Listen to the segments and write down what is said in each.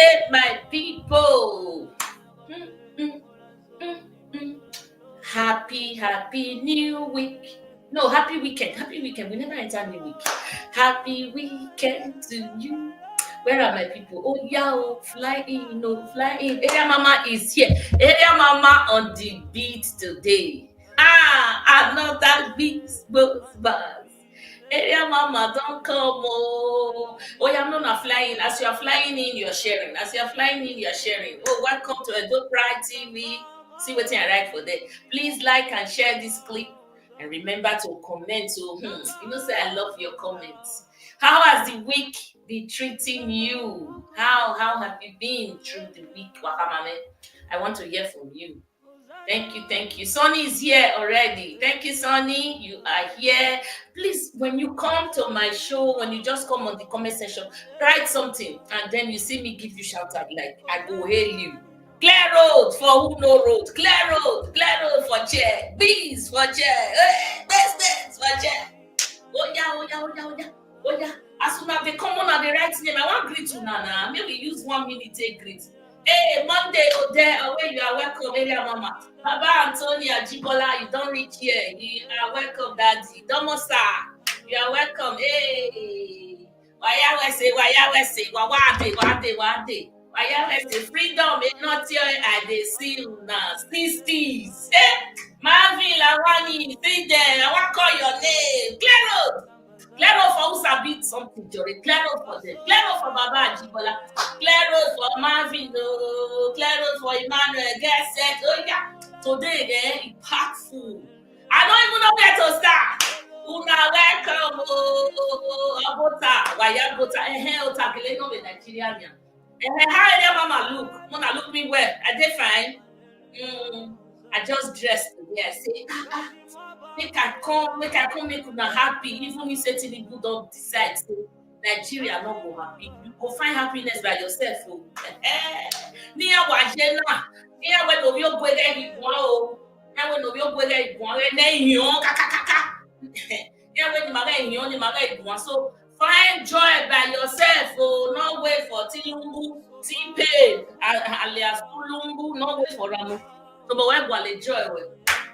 day, my people. Happy new week. No, happy weekend. Happy weekend. We never enter new week. Happy weekend to you. Where are my people? Oh, yeah, fly in, fly in. Area Mama is here. Area Mama on the beat today. Another beat, Bvas. Area Mama, don't come. Oh, yeah, I'm not flying. As you are flying in, you're sharing. As you are flying in, you're sharing. Oh, welcome to Edo Pride TV. See what I write for there. Please like and share this clip. And remember to comment. So, you know, say I love your comments. How has the week been treating you? How have you been through the week, Wakamame? I want to hear from you. Thank you. Sonny is here already. Thank you, Sonny. You are here. Please, when you come to my show, when you just come on the comment section, write something, and then you see me give you shout out like I go hail you. Clear road for who no road. Clear road for chair. Bees for chair. Best for chair. Oh yeah. As soon as they come on and they write name, I want greet you now. Maybe use 1 minute take greet. Hey, Monday, where you are welcome, Area Mama. Baba Antonia Jibola, you don't reach here. You are welcome, Daddy. Domosa, you are welcome. Hey, Wade. Freedom is not here. I they see you now. Sixties. Marvin Lawani, see there. I want to call your name. Clear road for who sabi something, Jory. Clear road for them. Clear road for Baba Ajibola. Clear road for Marvin. Clear road for Emmanuel. Get set. Oh yeah. Today again, it's packed full. I don't even know where to start. Una welcome. Abota. Waya Abota. Otakile no be Nigerian. How did Mama look? Mona look me well. I did fine. I just dressed today. I say, make I come, make una happy. Even me say Tinubu don't decide, so Nigeria not go happy. You go find happiness by yourself. Near Wajena, near when of your boy get one, now when of your boy get one, then you kaka. Near when the maga one. So find joy by yourself. Oh, not wait for Tinubu, T-Pain, alias Tulumbu, not wait for Ramu. So, but where will enjoy?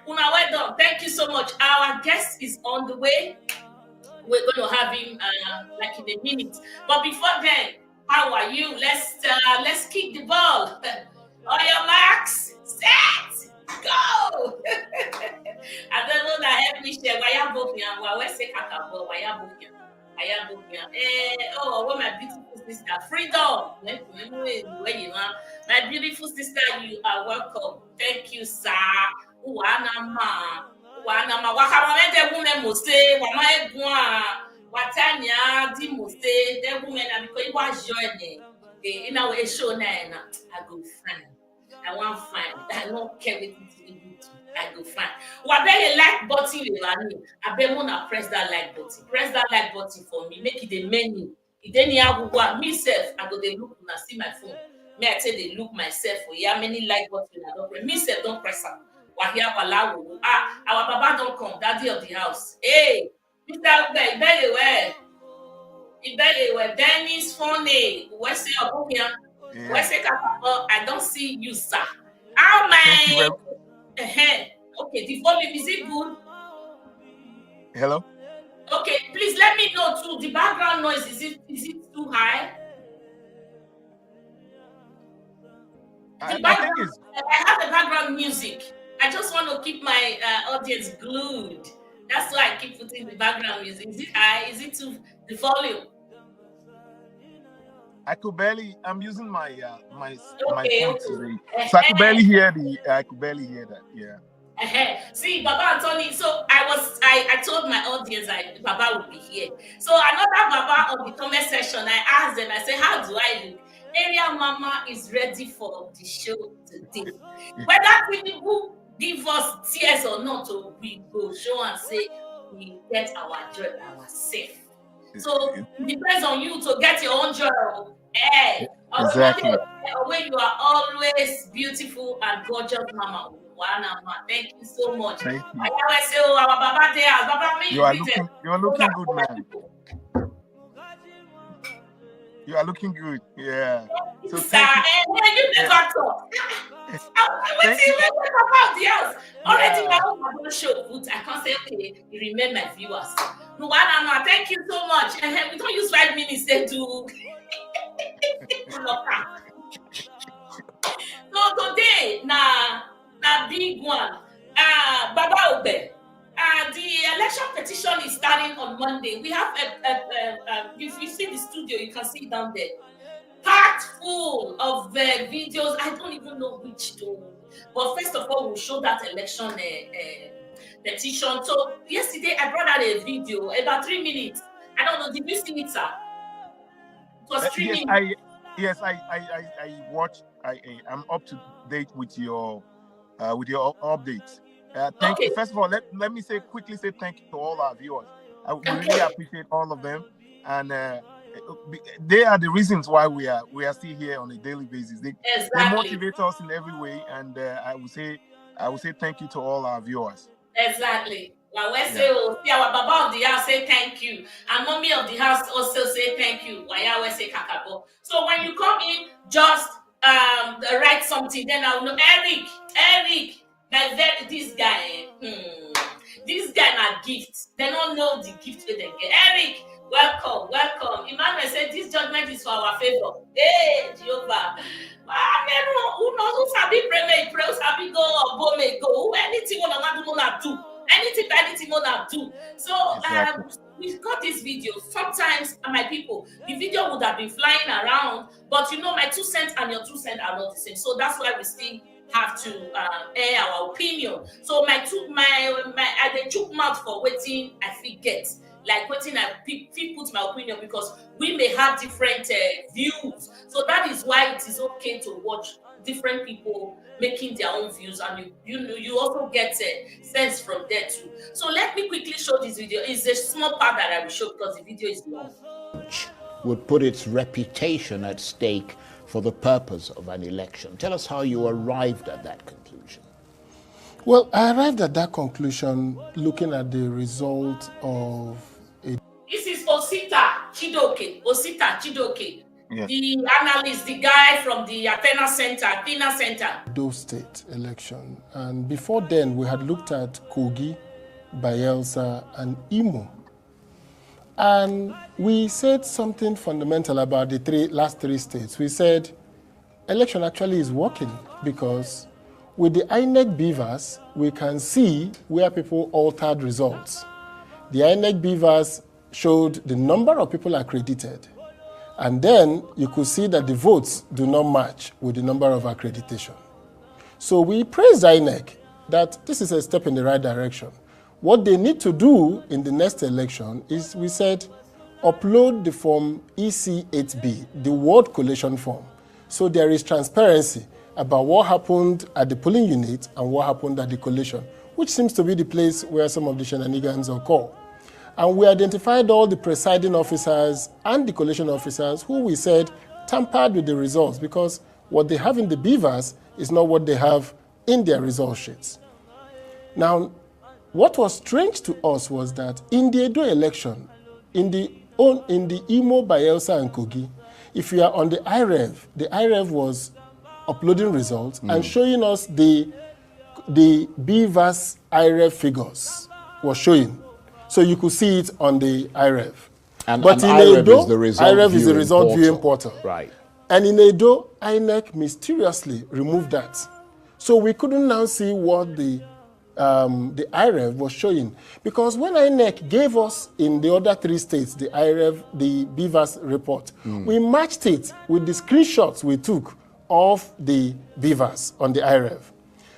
Una, well done. Thank you so much. Our guest is on the way. We're going to have him like in a minute. But before then, how are you? Let's kick the ball. On your marks, set, go. I don't know that help me share. Why you both here? Why say kakabo? Why you both here? What my beautiful sister, Freedom. Where you are, my beautiful sister, you are welcome. Thank you, sir. Wanama. Wakamamente women must say, Wama Watanya, di must say, the women because it was joining. In our show now, I go fine. I want fine. I don't care with it. I go fine. What better like button with me? I bet wanna press that like button. Press that like button for me. Make it a menu. It then you have what me self. I go they look and see my phone. Me I tell they look myself. For yeah, many like button I don't press. Me self don't press up. Our Baba don't come. Daddy of the house. Hey, Mr. Ibele, Dennis Funny. Where's your book here? Where's your I don't see you, sir. How my okay, the volume is it good? Hello? Okay, please let me know too. The background noise is it too high? I have the background music. I just want to keep my audience glued. That's why I keep putting the background music. Is it high? Is it too the volume? I'm using my my phone today. So I could barely hear that. Yeah. See, Baba Anthony. So I told my audience Baba would be here. So another Baba on the comment section, I asked them, I said, how do I look? Area Mama is ready for the show today. Whether people give us tears or not, so we go show and say we get our joy ourselves. So it depends on you to get your own joy. Hey, exactly. Where you are always beautiful and gorgeous, Mama. Thank you so much. Thank you. I always say, our Baba there, Baba me. You are looking good, man. You are looking good. Yeah. Thank So sir, you never talk. Wait till we talk about the house. Already my own don't show, but I can't say, okay, you remain my viewers. No, thank you so much. We don't use 5 minutes then to So today, na big one. Baba Obe. The election petition is starting on Monday. We have if you see the studio, you can see it down there. Packed full of videos. I don't even know which to. But first of all, we'll show that election petition. So yesterday, I brought out a video about 3 minutes. I don't know. Did you see it, sir? It was 3 minutes. I watched. I'm up to date with your updates. Thank you. First of all, let me quickly say thank you to all our viewers. We really appreciate all of them, and they are the reasons why we are still here on a daily basis. They motivate us in every way, and I will say thank you to all our viewers. Exactly. Well, we say, our Baba of the house say thank you, and Mommy of the house also say thank you. Why we say kakabo. So when you come in, just write something. Then I'll know. Eric, this guy. This guy na gift. They don't know the gift they get. Eric, welcome. Emmanuel said this judgment is for our favor. Hey, Jehovah. Who sabi pray, who sabi go or go. Anything wanna do. Anything wanna do. So we've got this video. Sometimes, my people, the video would have been flying around, but my 2 cents and your 2 cents are not the same. So that's why we still have to air our opinion. So I dey chook mouth for waiting I forget. Like waiting I put my opinion because we may have different views. So that is why it is okay to watch different people making their own views, and you also get sense from there too. So let me quickly show this video. It's a small part that I will show because the video is long. Would put its reputation at stake for the purpose of an election. Tell us how you arrived at that conclusion. Well, I arrived at that conclusion looking at the result of This is Osita Chidoke. Yes. The analyst, the guy from the Athena Center. Those state election. And before then, we had looked at Kogi, Bayelsa, and Imo. And we said something fundamental about the last three states. We said election actually is working because with the Inec Bvas, we can see where people altered results. The Inec Bvas showed the number of people accredited. And then you could see that the votes do not match with the number of accreditation. So we praised INEC that this is a step in the right direction. What they need to do in the next election is, we said, upload the form EC8B, the ward collation form. So there is transparency about what happened at the polling unit and what happened at the collation, which seems to be the place where some of the shenanigans occur. And we identified all the presiding officers and the collation officers who we said tampered with the results because what they have in the Bvas is not what they have in their result sheets. Now, what was strange to us was that in the Edo election, in the Imo, Bayelsa, and Kogi, if you are on the IREV was uploading results and showing us the Bvas IREV figures was showing. So you could see it on the IREV. But in Edo, IREV is the result viewing portal. Right. And in Edo, INEC mysteriously removed that. So we couldn't now see what the IREV was showing. Because when INEC gave us in the other three states the IREV, the Bvas report, we matched it with the screenshots we took of the Bvas on the IREV.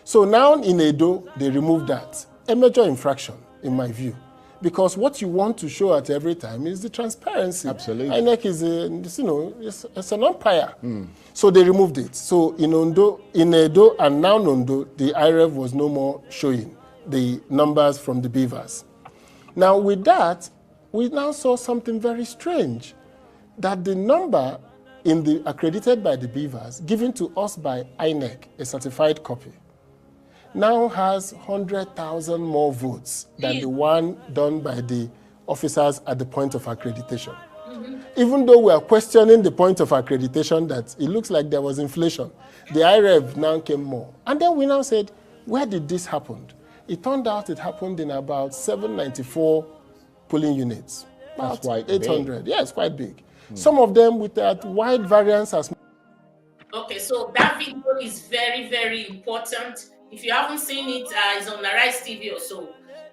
So now in Edo, they removed that. A major infraction, in my view. Because what you want to show at every time is the transparency. Absolutely. INEC is it's an umpire. So they removed it. So in Edo and now Nondo, the IREV was no more showing the numbers from the Bvas. Now with that, we now saw something very strange, that the number in the accredited by the Bvas given to us by INEC, a certified copy, now has 100,000 more votes than the one done by the officers at the point of accreditation. even though we are questioning the point of accreditation that it looks like there was inflation, the IREV now came more. And then we now said, where did this happen? It turned out it happened in about 794 polling units. That's About quite 800. Yes, yeah, quite big. Some of them with that wide variance as. Okay, so that video is very, very important. If you haven't seen it, it's on Arise TV or so.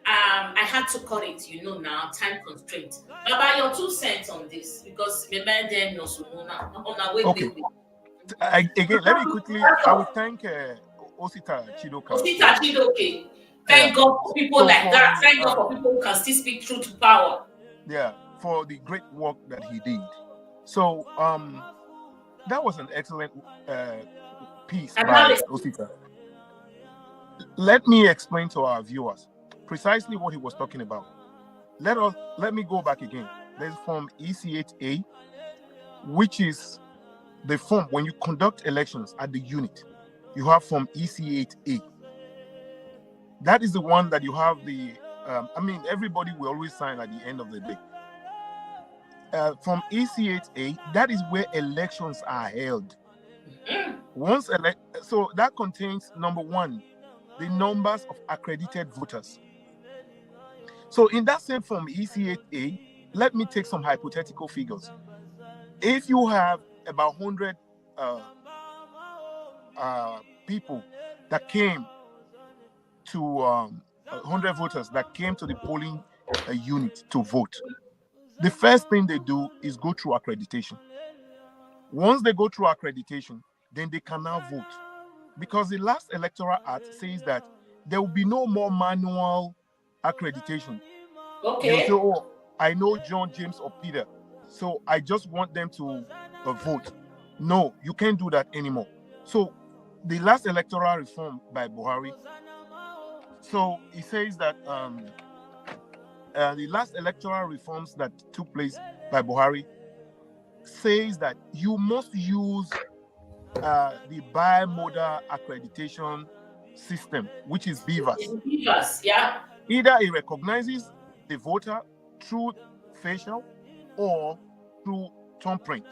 I had to cut it, now, time constraint. About your 2 cents on this, because remember them no sooner on our way. Okay. Again, let me quickly. I will thank Osita Chidoka. Osita Chidoka. Thank God for people like that. Thank God for people who can still speak truth to power. Yeah, for the great work that he did. So, that was an excellent piece by Osita. Let me explain to our viewers precisely what he was talking about. Let me go back again. There's form EC8A, which is the form when you conduct elections at the unit. You have form EC8A. That is the one that you have the. Everybody will always sign at the end of the day. From EC8A, that is where elections are held. So that contains, number one, the numbers of accredited voters. So in that same form, EC8A, let me take some hypothetical figures. If you have about 100 people that came to 100 voters that came to the polling unit to vote, the first thing they do is go through accreditation. Once they go through accreditation, then they can now vote. Because the last Electoral Act says that there will be no more manual accreditation. Okay. So, I know John, James, or Peter, so I just want them to vote. No, you can't do that anymore. So the last electoral reform by Buhari, so he says that the last electoral reforms that took place by Buhari says that you must use the bimodal accreditation system, which is Bvas. Bvas, yeah. Either it recognizes the voter through facial or through thumbprint.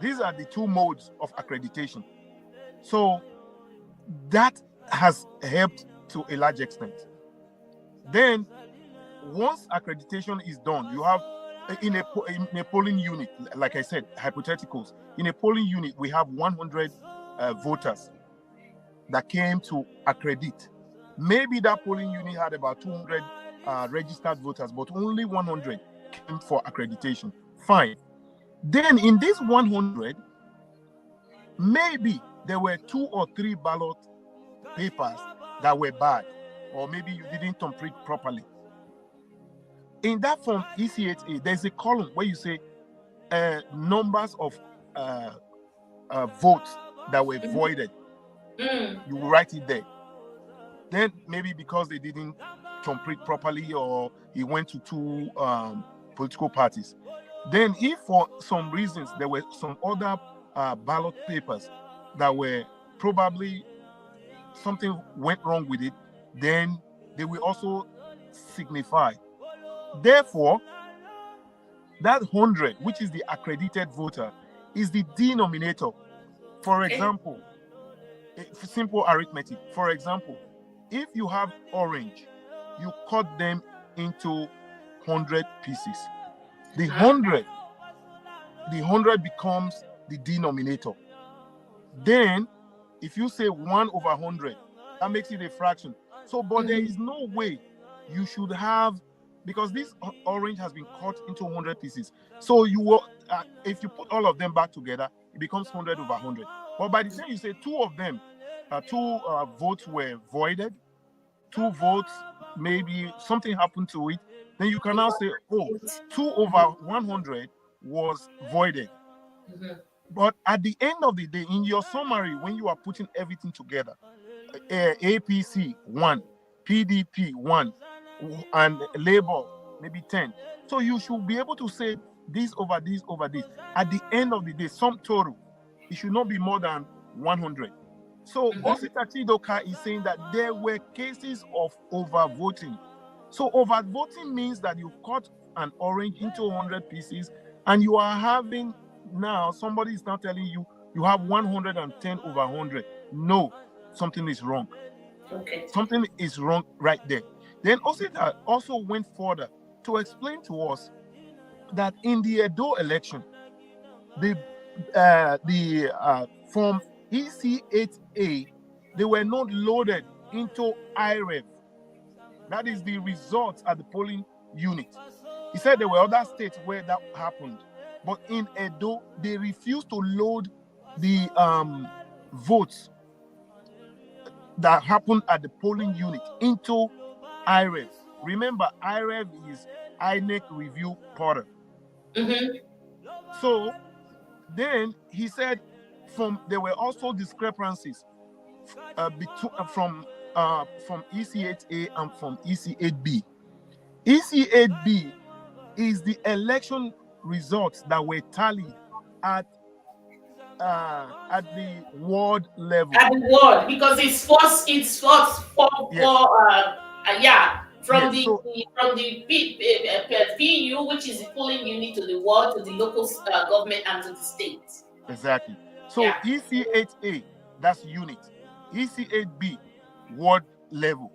These are the two modes of accreditation. So that has helped to a large extent. Then, once accreditation is done, you have in a polling unit, like I said, hypotheticals. In a polling unit, we have 100 voters that came to accredit. Maybe that polling unit had about 200 registered voters, but only 100 came for accreditation. Fine. Then in this 100, maybe there were 2 or 3 ballot papers that were bad, or maybe you didn't thumbprint properly. In that form, EC8A, there's a column where you say numbers of votes that were voided. You write it there. Then maybe because they didn't thumbprint properly, or he went to 2 political parties. Then if for some reasons there were some other ballot papers that were probably something went wrong with it, then they will also signify. Therefore, that 100, which is the accredited voter, is the denominator. For example, simple arithmetic. For example, if you have orange, you cut them into 100 pieces. The 100 becomes the denominator. Then, if you say 1/100, that makes it a fraction. So, but there is no way you should have, because this orange has been cut into 100 pieces. So you will, if you put all of them back together, it becomes 100/100. But by the time you say 2 of them, 2 votes were voided, 2 votes, maybe something happened to it, then you can now say, oh, 2/100 was voided. But at the end of the day, in your summary, when you are putting everything together, APC 1, PDP 1, and Labour maybe 10. So you should be able to say this over this over this. At the end of the day, sum total, it should not be more than 100. So Osita Chidoka is saying that there were cases of overvoting. So overvoting means that you cut an orange into 100 pieces And you are having now, somebody is now telling you you have 110 over 100. No, something is wrong. Okay. Something is wrong right there. Then Osita also went further to explain to us that in the Edo election, the from EC8A, they were not loaded into IREV. That is the results at the polling unit. He said there were other states where that happened, but in Edo, they refused to load the votes that happened at the polling unit into IREV. Remember, IREV is Inec Review Portal. So then he said there were also discrepancies from EC8A and from EC8B. EC8B is the election results that were tallied at the ward level. At the ward, because it's forced from Yes. the PU, which is the polling unit, to the ward, to the local government, and to the state. Exactly. So EC8A, that's unit. EC8B, ward level.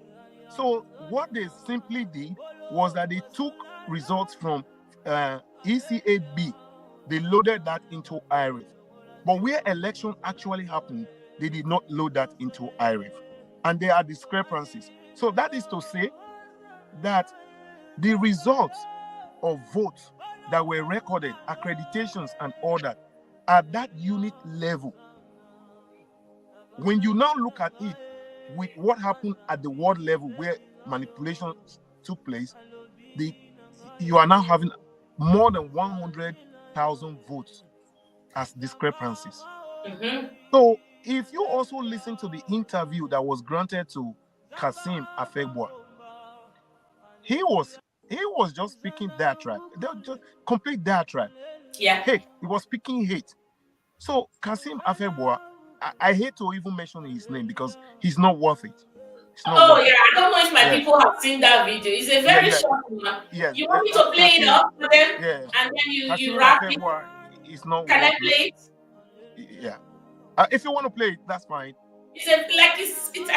So what they simply did was that they took results from EC8B, they loaded that into IREV. But where election actually happened, they did not load that into IREV. And there are discrepancies. So that is to say that the results of votes that were recorded, accreditations and all that, at that unit level, when you now look at it with what happened at the ward level where manipulations took place, you are now having more than 100,000 votes as discrepancies. So if you also listen to the interview that was granted to Kasim Afegbua, he was just speaking diatribe, just complete diatribe. Yeah. Hate. He was speaking hate. So Kasim Afegbua, I hate to even mention his name because he's not worth it. I don't know if my people have seen that video. It's a very short one. Yes. You want me to play it up for them? Yeah. And then you wrap it? It's not. Can I play it? Yeah. If you want to play it, that's fine. It's I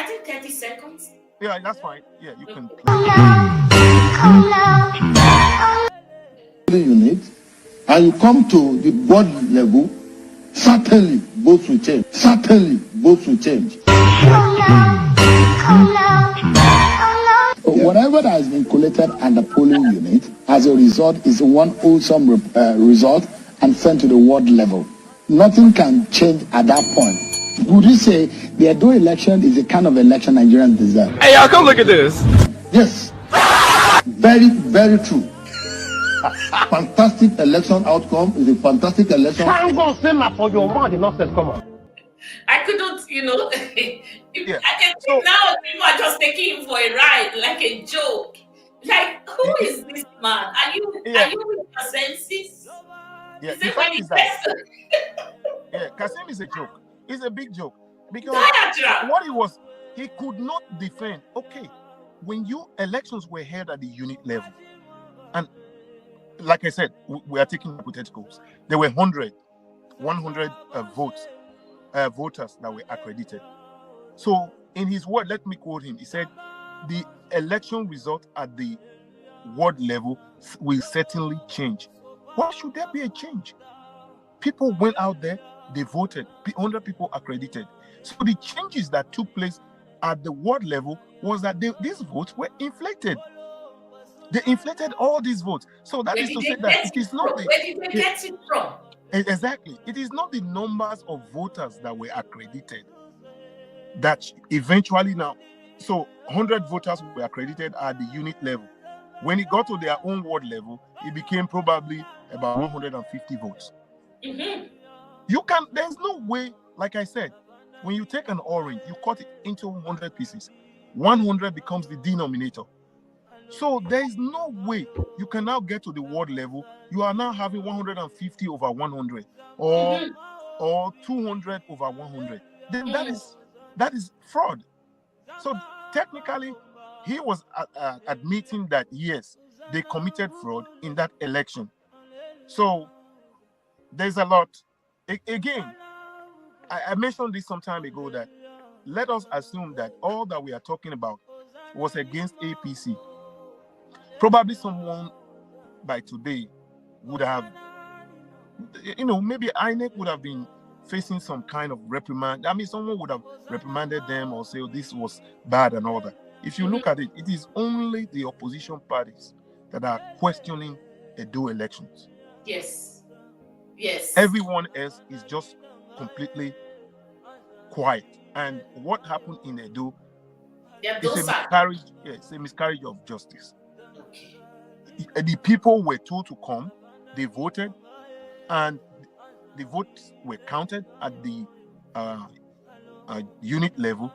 think 30 seconds. Yeah, that's fine. Yeah, you can play. Unit, and you come to the board level, certainly both will change. Certainly both will change. Whatever that has been collected at the polling unit, as a result, is one wholesome result and sent to the ward level. Nothing can change at that point. Would you say the Edo election is the kind of election Nigerians deserve? Hey, y'all, come look at this. Yes. Very, very true. Fantastic election outcome is a fantastic election. Thank God, say that for your mouth, the nonsense come on. I couldn't, I can see now people are just taking him for a ride, like a joke. Like, who is this man? Are you with your senses? Yeah, the fact is that Kasim is a joke. It's a big joke. Because what he could not defend. Okay, when elections were held at the unit level, and like I said, we are taking hypotheticals. There were 100 voters that were accredited. So in his word, let me quote him. He said, the election result at the ward level will certainly change. Why should there be a change? People went out there, they voted, 100 people accredited. So the changes that took place at the ward level was that these votes were inflated. They inflated all these votes. So that is to say that it is not where did they get it from? Exactly. It is not the numbers of voters that were accredited that eventually now, so 100 voters were accredited at the unit level. When it got to their own ward level, it became probably about 150 votes. There's no way, like I said, when you take an orange, you cut it into 100 pieces. 100 becomes the denominator. So there is no way you can now get to the ward level. You are now having 150 over 100 or 200 over 100. Then that is fraud. So technically, he was admitting that yes, they committed fraud in that election. So there's a lot. Again, I mentioned this some time ago that let us assume that all that we are talking about was against APC. Probably someone by today would have, maybe Inec would have been facing some kind of reprimand. I mean, someone would have reprimanded them or say, oh, this was bad and all that. If you look at it, it is only the opposition parties that are questioning Edo elections. Yes. Yes. Everyone else is just completely quiet. And what happened in Edo is a miscarriage. Yeah, it's a miscarriage of justice. Okay. The people were told to come, they voted, and the votes were counted at the unit level,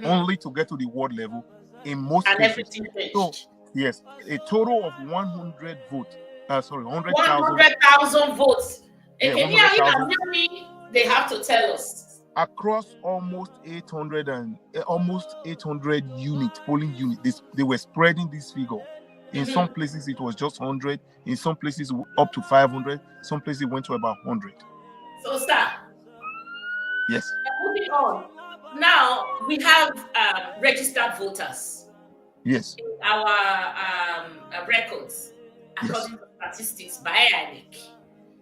only to get to the ward level in most cases. So, yes, a total of 100 votes. 100,000 votes. Yeah, they have to tell us. Across almost 800 units, polling units, they were spreading this figure. In some places it was just 100. In some places up to 500. Some places it went to about 100. So, sir. Yes. Moving on. Now we have registered voters. Yes. In our records, according to statistics by Inec.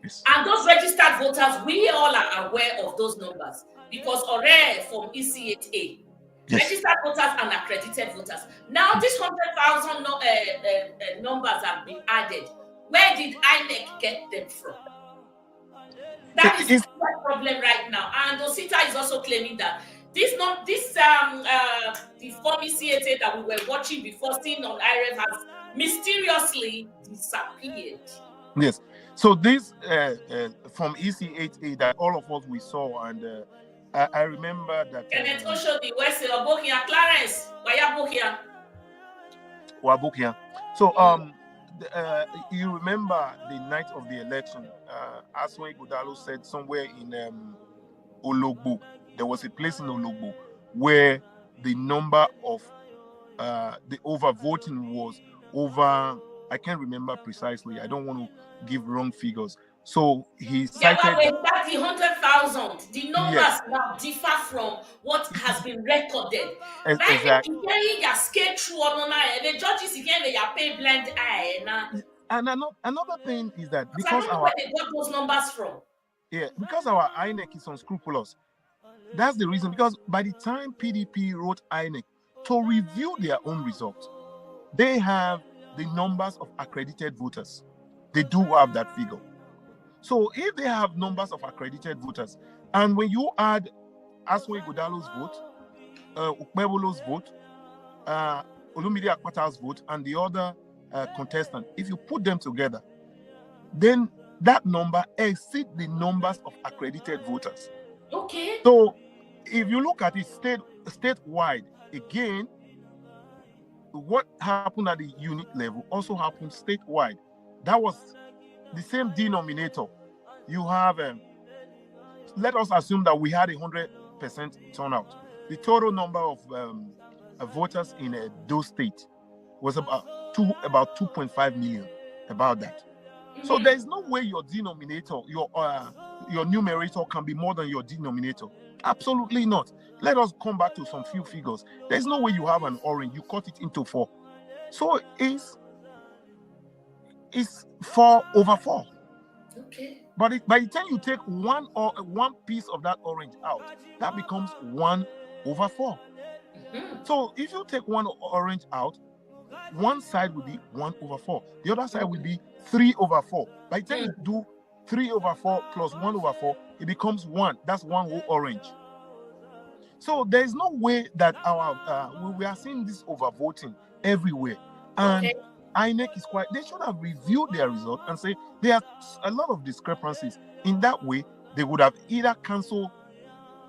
Yes. And those registered voters, we all are aware of those numbers because already from EC8A. Yes. Registered voters and accredited voters. Now, these 100,000 numbers have been added. Where did Inec get them from? That is the problem right now. And Osita is also claiming that the form EC8A that we were watching before, seen on IREV, has mysteriously disappeared. Yes. So this from EC8A that all of us we saw, and I remember that. Kenneth Oshodi, West Obokia, Clarence, Wayabokia. Wabokia. So you remember the night of the election, Aswe Godalo said somewhere in Ologbo, there was a place in Ologbo where the number of the overvoting was over. I can't remember precisely. I don't want to give wrong figures. So he cited that's the 100,000. The numbers now differ from what has been recorded. Exactly. The judges again they are paid blind eye. And another thing is that because I don't know where they got those numbers from. Yeah, because our Inec is unscrupulous. That's the reason. Because by the time PDP wrote Inec to review their own results, they have the numbers of accredited voters. They do have that figure. So if they have numbers of accredited voters, and when you add Aswe Godalo's vote, Ukmebolo's vote, Olumide Akpata's vote, and the other contestant, if you put them together, then that number exceeds the numbers of accredited voters. Okay. So if you look at it statewide, again, what happened at the unit level also happened statewide. That was the same denominator. You have, let us assume that we had 100% turnout. The total number of voters in those states was about 2.5 million. About that. So there is no way your denominator, your numerator can be more than your denominator. Absolutely not. Let us come back to some few figures. There's no way you have an orange, you cut it into 4. So it's 4/4. Okay. But by the time you take one piece of that orange out, that becomes 1/4. So if you take one orange out, one side will be 1/4. The other side will be 3/4. By the time you do 3/4 plus 1/4, it becomes 1. That's one whole orange. So there is no way that we are seeing this overvoting everywhere. And Inec is they should have reviewed their result and say there are a lot of discrepancies. In that way, they would have either cancelled,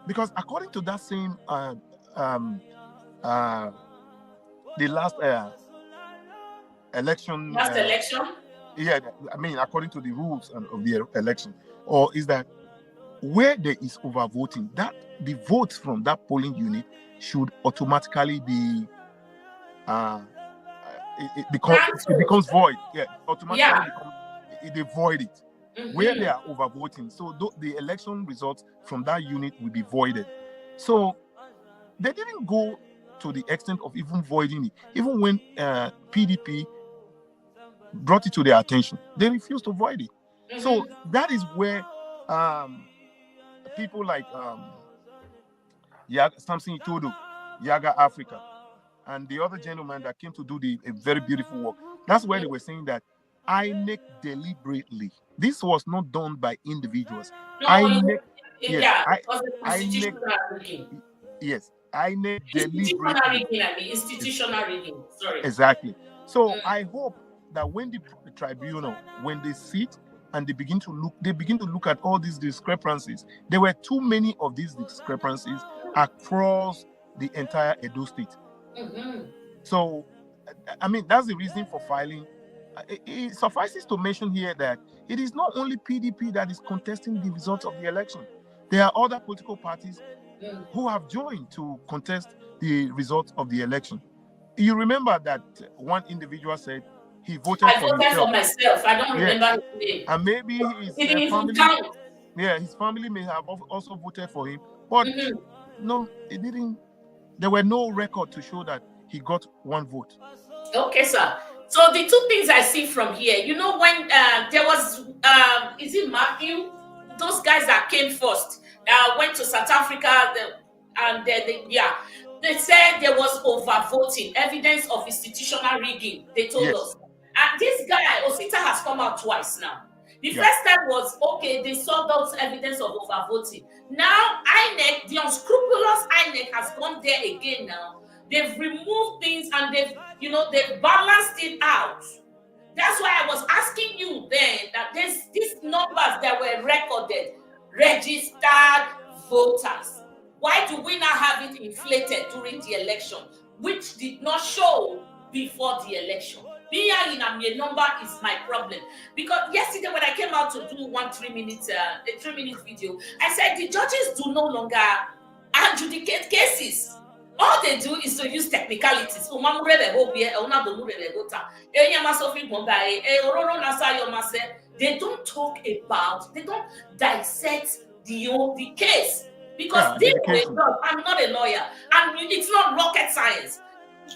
because according to that same the last election. Last election? Yeah, I mean, according to the rules of the election, or is that where there is overvoting, that the votes from that polling unit should automatically be it becomes void. Yeah, automatically they void it. where they are overvoting. So the election results from that unit will be voided. So they didn't go to the extent of even voiding it. Even when PDP brought it to their attention, they refused to void it. So that is where people like Samson Itodo, Yaga Africa, and the other gentleman that came to do a very beautiful work, that's where they were saying that INEC deliberately, this was not done by individuals. No, INEC, yes, INEC institutional deliberately. institutional rigging. Sorry. Exactly. So I hope that when the tribunal, when they sit and they begin to look at all these discrepancies. There were too many of these discrepancies across the entire Edo state. So, I mean, that's the reason for filing. It suffices to mention here that it is not only PDP that is contesting the results of the election. There are other political parties who have joined to contest the results of the election. You remember that one individual said he voted for himself. For myself. I don't remember his name. And maybe his family, his family may have also voted for him. But no, it didn't. There were no record to show that he got one vote. Okay, sir. So the two things I see from here, you know, when there was, is it Matthew? Those guys that came first, went to South Africa, they said there was overvoting, evidence of institutional rigging, they told us. And this guy, Osita, has come out twice now. The first time was, okay, they saw those evidence of overvoting. Now, INEC, the unscrupulous INEC has gone there again now. They've removed things and they've balanced it out. That's why I was asking you then that these numbers that were recorded, registered voters. Why do we now have it inflated during the election, which did not show before the election? Being in a number is my problem. Because yesterday when I came out to do a 3-minute video, I said the judges do no longer adjudicate cases. All they do is to use technicalities. They don't talk about, they don't dissect the case. Because I'm not a lawyer, and it's not rocket science.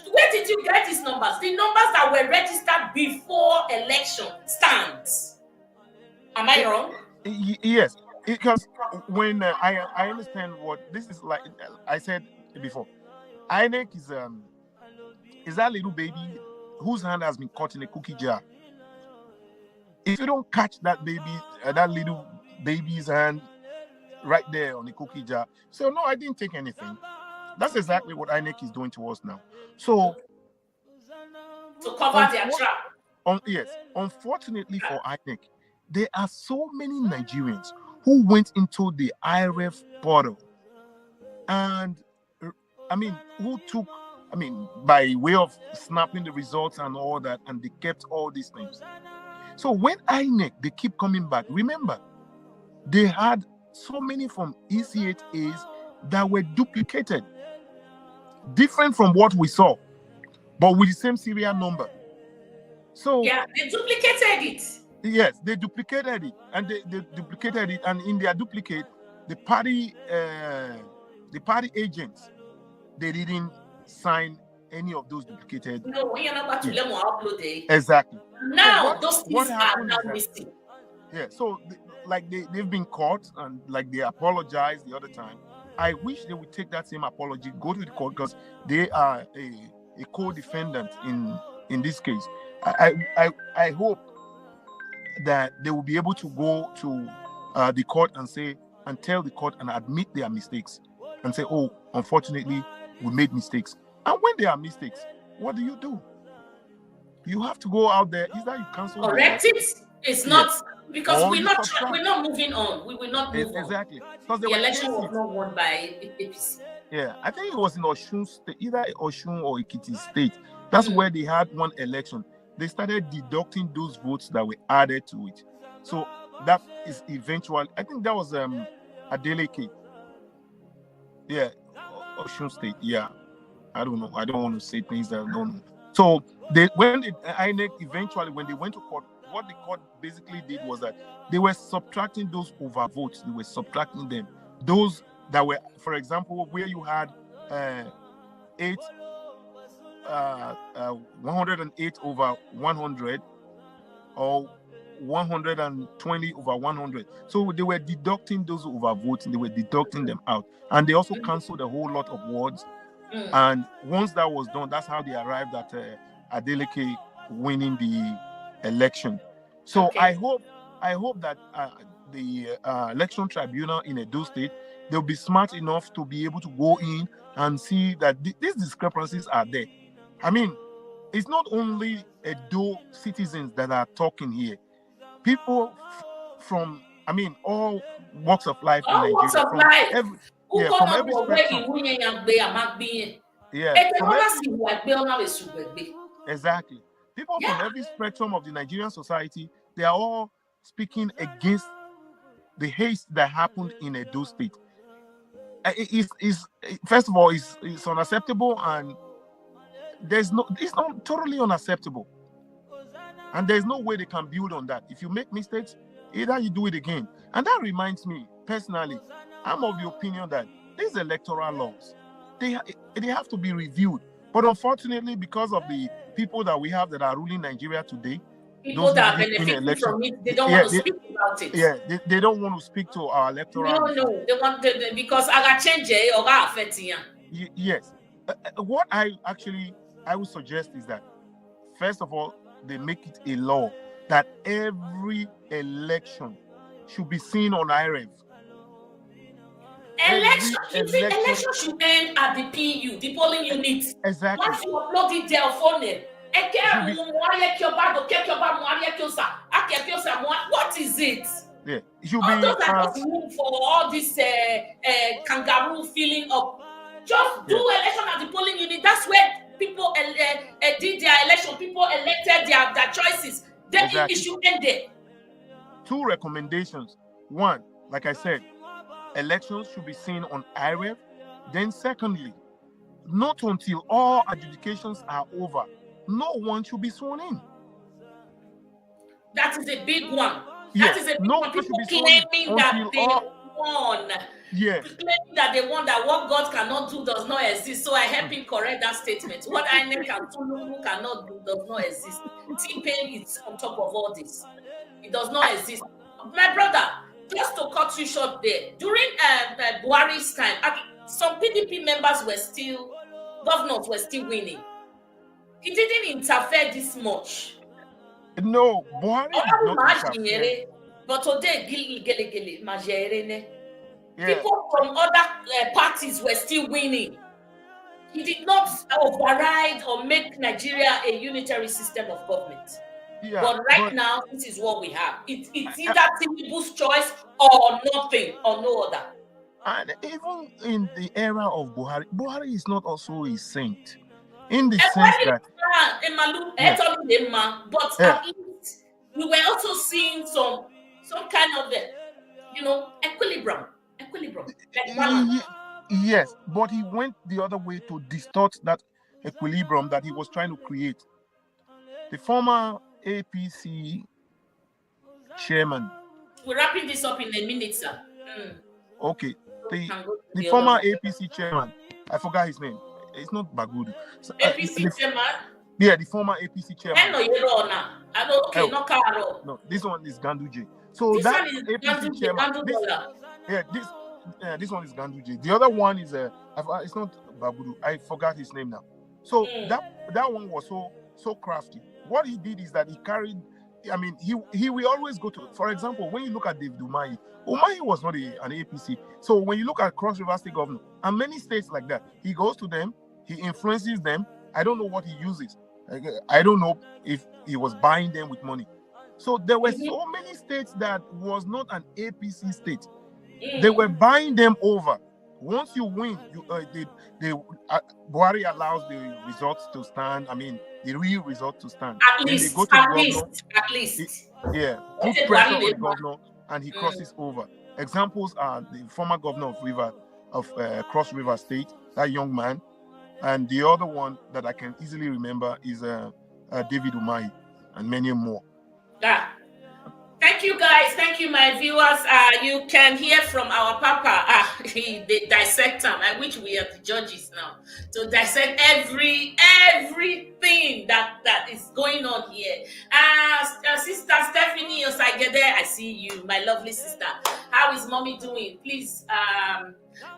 Where did you get these numbers? The numbers that were registered before election stands. Am I wrong? Yes, because when I understand what this is like, I said before, INEC is that little baby whose hand has been caught in a cookie jar. If you don't catch that baby, that little baby's hand right there on the cookie jar, so no, I didn't take anything. That's exactly what INEC is doing to us now. So to cover their trap. Yes, unfortunately for INEC, there are so many Nigerians who went into the IRF portal and by way of snapping the results and all that, and they kept all these things. So when INEC, they keep coming back, remember, they had so many from EC8As that were duplicated, different from what we saw, but with the same serial number. So yeah, they duplicated it. Yes, they duplicated it, and they duplicated it, and in their duplicate, the party agents, they didn't sign any of those duplicated. No, when you're not about to let them upload it. Exactly. Now those things are now missing. Yeah, so they've been caught, and like they apologized the other time. I wish they would take that same apology, go to the court, because they are a co-defendant in this case. I hope that they will be able to go to the court and tell the court and admit their mistakes and say, oh, unfortunately, we made mistakes. And when there are mistakes, what do? You have to go out there. Either you cancel. Correct it. It's not because we're not moving on. We will not move on. Exactly. Because the election was not won by APC. Yeah, I think it was in Osun State, either Osun or Ekiti State. That's where they had one election. They started deducting those votes that were added to it. So that is eventually, I think that was Adeleke. Yeah, Osun State. Yeah, I don't know. I don't want to say things that I don't know. So when INEC eventually, when they went to court, what the court basically did was that they were subtracting those overvotes. They were subtracting them. Those that were, for example, where you had 108 over 100 or 120 over 100. So they were deducting those overvotes, and they were deducting them out. And they also canceled a whole lot of wards. And once that was done, that's how they arrived at Adeleke winning the election. So I hope that the election tribunal in Edo State, they'll be smart enough to be able to go in and see that these discrepancies are there. I mean, it's not only Edo citizens that are talking here. People from, I mean, all walks of life in Nigeria. Walks of life. From every spectrum. Exactly. People from every spectrum of the Nigerian society, they are all speaking against the haste that happened in Edo State. First of all, it's unacceptable, and it's not totally unacceptable. And there's no way they can build on that. If you make mistakes, either you do it again. And that reminds me, personally, I'm of the opinion that these electoral laws, they have to be reviewed. But unfortunately, because of the people that we have that are ruling Nigeria today, people that benefit from it, they don't want to speak about it. Yeah, they don't want to speak to our electoral. No, they want because I got change it or got affecting. Yes. What I would suggest is that, first of all, they make it a law that every election should be seen on IREV. Election should end at the PU, the polling unit. Exactly. Once you upload it there phone it. What is it? Yeah, it should all be. Those are just room for all this kangaroo feeling up. Just do election at the polling unit. That's where people did their election. People elected their choices. Then it should end there. 2 recommendations. 1, like I said, elections should be seen on IREV. Then secondly, not until all adjudications are over, no one should be sworn in. That is a big one. Yes. That is a big one. People claiming that they won. Yes. Claiming that they won, that what God cannot do does not exist. So I help him correct that statement. What Inec and Tululu cannot do does not exist. T-Pain is on top of all this. It does not exist. My brother, just to cut you short there, during Buhari's time, some PDP members governors were still winning. He didn't interfere this much. No, Buhari did not interfere. But today, people from other parties were still winning. He did not override or make Nigeria a unitary system of government. Yeah, but right now, this is what we have. It's either Tinubu's choice or nothing or no other. And even in the era of Buhari is not also a saint. In the sense that... But at least we were also seeing some kind of, equilibrium. Like balance. Yes, but he went the other way to distort that equilibrium that he was trying to create. The former APC chairman. We're wrapping this up in a minute, sir. Okay. The former APC chairman, I forgot his name. It's not Bagudu. So, APC chairman? Yeah, the former APC chairman. No, this one is Ganduje. So this that one is APC chairman. This one is Ganduje. The other one is it's not Bagudu. I forgot his name now. So that one was so crafty. What he did is that he carried. I mean, he will always go to. For example, when you look at David Umahi was not an APC. So when you look at Cross River State governor and many states like that, he goes to them, he influences them. I don't know what he uses. I don't know if he was buying them with money. So there were so many states that was not an APC state. They were buying them over. Once you win, Buhari allows the results to stand. I mean, the real result to stand. At least. Put pressure on the governor, and he crosses over. Examples are the former governor of Cross River State, that young man, and the other one that I can easily remember is David Umahi, and many more. Ah. Thank you, guys. Thank you, my viewers. You can hear from our Papa. They dissect them. I wish we are the judges now to dissect everything that is going on here. Sister Stephanie Osagede, I see you, my lovely sister. How is mommy doing? Please,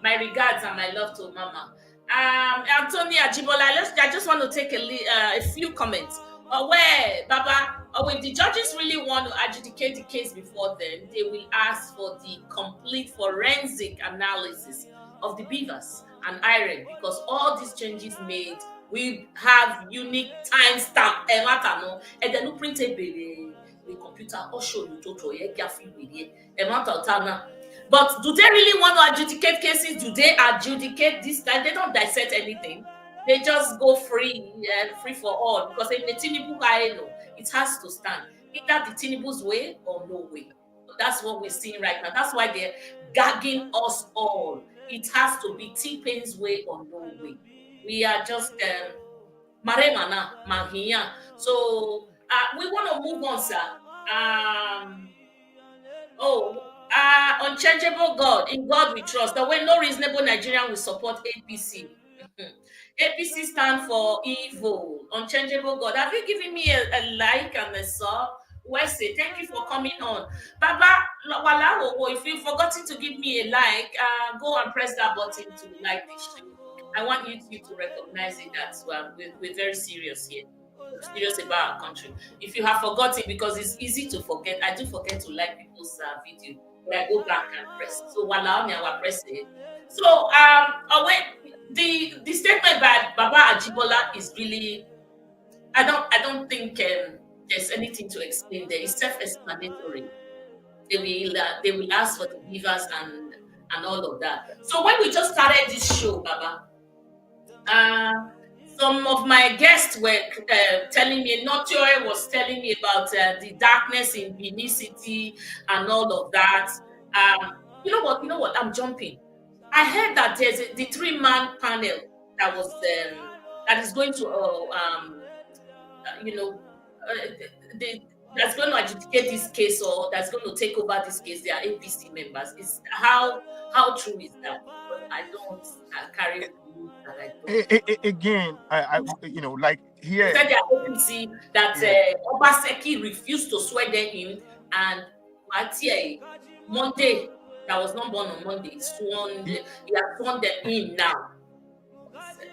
my regards and my love to Mama. Antonia Jibola, I just want to take a few comments. Where, Baba, if the judges really want to adjudicate the case before then, they will ask for the complete forensic analysis of the Bvas and Ireg, because all these changes made, we have unique timestamp. And then you print the computer or show you total. But do they really want to adjudicate cases? Do they adjudicate this time? They don't dissect anything. They just go free for all, because in the Tinubu it has to stand either the Tinubu's way or no way. That's what we're seeing right now. That's why they're gagging us all. It has to be T-Pain's way or no way. We are just maremana mahiya. So we want to move on, sir. Unchangeable God, in God we trust. There were no reasonable Nigerian will support APC. APC stand for evil. Unchangeable God. Have you given me a like and a sub? Wesley, thank you for coming on. Baba, if you've forgotten to give me a like, go and press that button to like this show. I want you to recognize it as well. We're very serious here. We're serious about our country. If you have forgotten, because it's easy to forget, I do forget to like people's video. But I go back and press. So while I will press it. So the statement by Baba Ajibola is really, I don't think there's anything to explain there. It's self-explanatory. They will ask for the Bvas and all of that. So when we just started this show, Baba, some of my guests were telling me, Notioe was telling me about the darkness in Benin City and all of that. You know what? I'm jumping. I heard that there's the 3-man panel that was that is going to that's going to adjudicate this case, or that's going to take over this case. They are APC members. Is how true is that? But I don't carry again. I like here. They said they are APC that Obaseki refused to swear them in, and Matia Monday. That was not born on Monday. He has sworn them in now.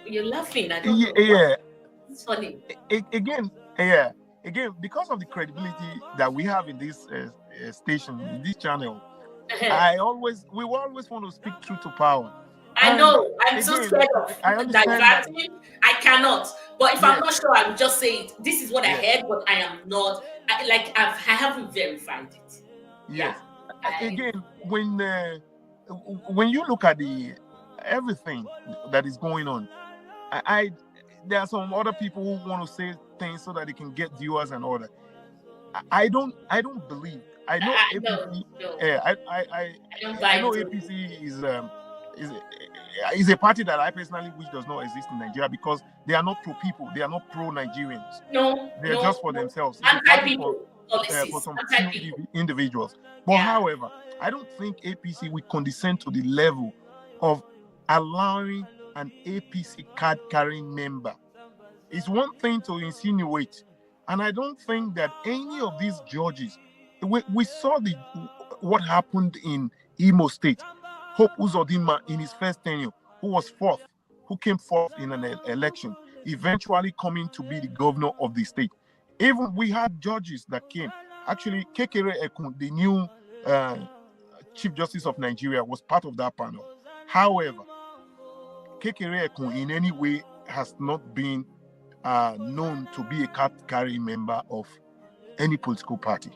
You're laughing. I don't know. Yeah. It's funny. Again, because of the credibility that we have in this station, in this channel, we will always want to speak truth to power. I know. I'm so scared of diverting. I cannot. But if I'm not sure, I will just say it. This is what I heard, but I am not. I haven't verified it. Yes. Again, when you look at everything that is going on, there are some other people who want to say things so that they can get viewers and all that. I don't believe. I know APC. I know APC is a party that I personally wish does not exist in Nigeria, because they are not pro people. They are not pro Nigerians. No, they're just for themselves. Anti-people. For some few individuals. But however, I don't think APC will condescend to the level of allowing an APC card-carrying member. It's one thing to insinuate, and I don't think that any of these judges, we saw what happened in Imo State. Hope Uzodinma in his first tenure, who came fourth in an election, eventually coming to be the governor of the state. Even we had judges that came. Actually, Kekere Ekun, the new Chief Justice of Nigeria, was part of that panel. However, Kekere Ekun in any way has not been known to be a card-carrying member of any political party.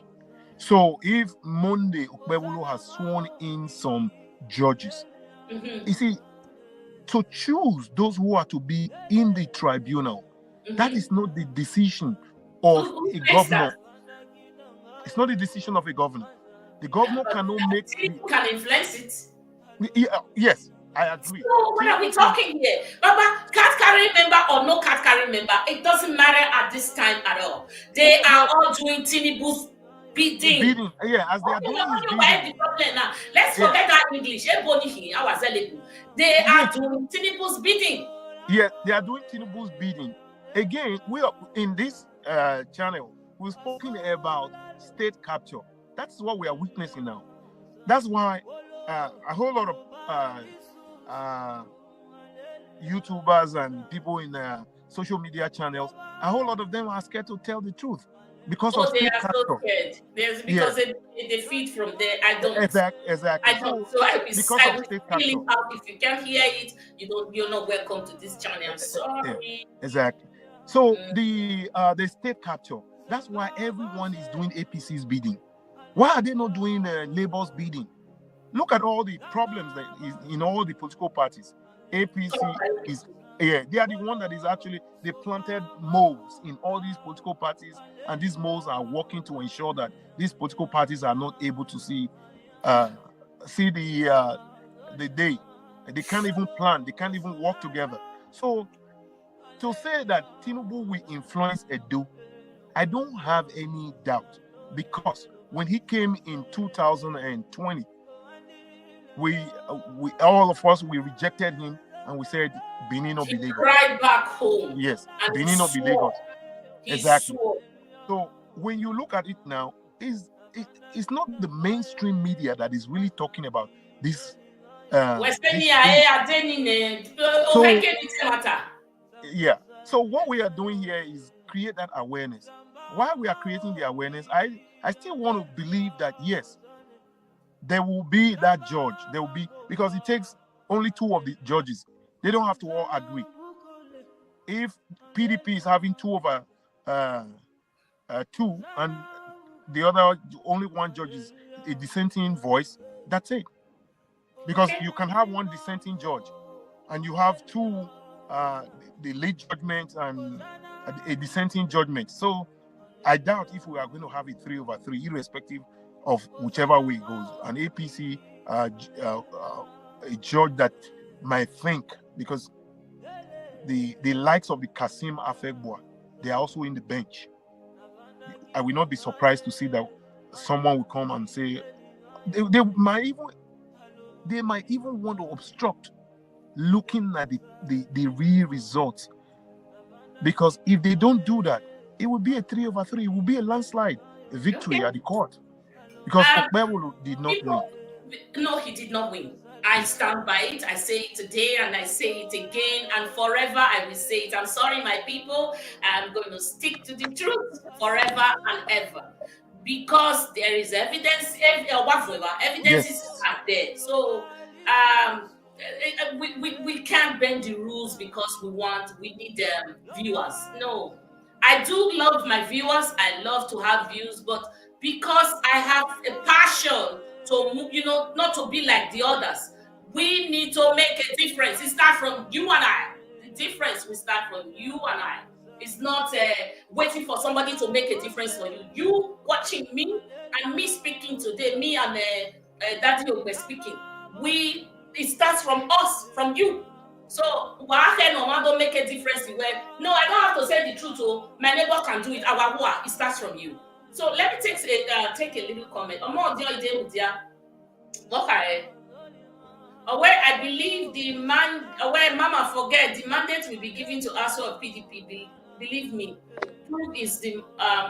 So if Monday Ukpebulu has sworn in some judges, you see, to choose those who are to be in the tribunal, that is not the decision of a governor. It's not the decision of a governor. The governor cannot make. People can influence it. Yes, I agree. So what are we talking here? Baba, card-carrying member or no card-carrying member, it doesn't matter at this time at all. They are all doing Tinubu's Bidding. Yeah, as they are doing is the problem now. Let's forget that English. They are doing Tinubu's bidding. Yeah, they are doing Tinubu's bidding. Again, we are in this channel. We've spoken about state capture. That's what we are witnessing now. That's why a whole lot of YouTubers and people in social media channels, a whole lot of them are scared to tell the truth because of state capture. So scared. Because they feed from there. I don't. Exactly. I don't. So I will state capture. If you can't hear it, you're not welcome to this channel. I'm sorry. Yeah, exactly. So the state capture. That's why everyone is doing APC's bidding. Why are they not doing Labour's bidding? Look at all the problems that is in all the political parties. APC is, they are the one that is actually, they planted moles in all these political parties, and these moles are working to ensure that these political parties are not able to see the day. They can't even plan, they can't even work together. So to say that Tinubu will influence Edo, I don't have any doubt, because when he came in 2020, we all of us, we rejected him and we said Benin not be Lagos. Right back home. Yes, Benin not be Lagos. Exactly. So when you look at it now, it's not the mainstream media that is really talking about this. So what we are doing here is create that awareness. While we are creating the awareness, I still want to believe that yes, there will be that judge. There will be, because it takes only 2 of the judges. They don't have to all agree. If PDP is having 2 over 2, and the other only 1 judge is a dissenting voice, that's it. Because you can have 1 dissenting judge, and you have 2 the late judgment and a dissenting judgment. So I doubt if we are going to have it 3 over 3, irrespective of whichever way it goes. An APC, a judge that might think, because the likes of the Kasim Afegbua, they are also in the bench. I will not be surprised to see that someone will come and say they might even want to obstruct looking at the real results. Because if they don't do that, it will be a 3 over 3. It will be a landslide, a victory at the court. Because Okpebolo did not win. No, he did not win. I stand by it. I say it today and I say it again, and forever I will say it. I'm sorry, my people. I'm going to stick to the truth forever and ever. Because there is evidence, evidences are there. So we can't bend the rules because we need viewers. No. I do love my viewers. I love to have views, but because I have a passion to, not to be like the others, we need to make a difference. It starts from you and I. The difference will start from you and I. It's not waiting for somebody to make a difference for you. You watching me and me speaking today, me and Daddy were speaking. It starts from us, from you. So don't make a difference. No, I don't have to say the truth. My neighbor can do it. It starts from you. So let me take a little comment. I believe Mama forget the mandate will be given to us of PDP. Believe me, proof is the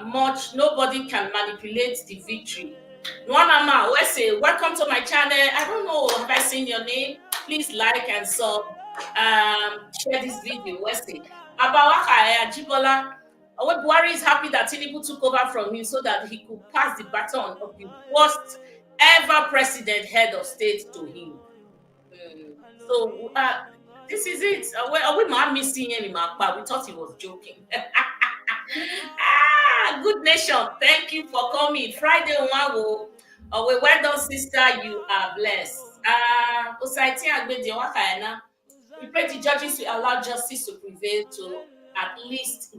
much. Nobody can manipulate the victory. Nwanama, say welcome to my channel. I don't know, have I seen your name? Please like and sub. Share this video. Wesley Abawaka Jibola. Buhari is happy that Tinubu took over from him so that he could pass the baton of the worst ever president head of state to him. So this is it. Are we not missing any mark? But we thought he was joking. Good nation. Thank you for coming. Friday, well done, sister. You are blessed. We pray the judges to allow justice to prevail, to at least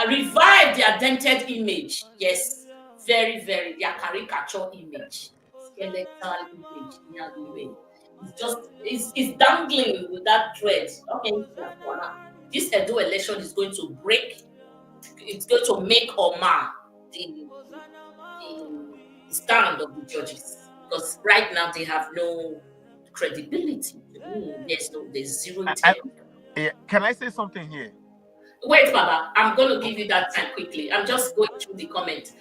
revive their dented image. Yes, very, very, their caricature image, skeletal image. It's dangling with that thread. Okay, this Edo election is going to break. It's going to make or mar the stand of the judges, because right now they have no credibility. There's zero integrity. Can I say something here? Wait, Baba, I'm going to give you that time quickly. I'm just going through the comment.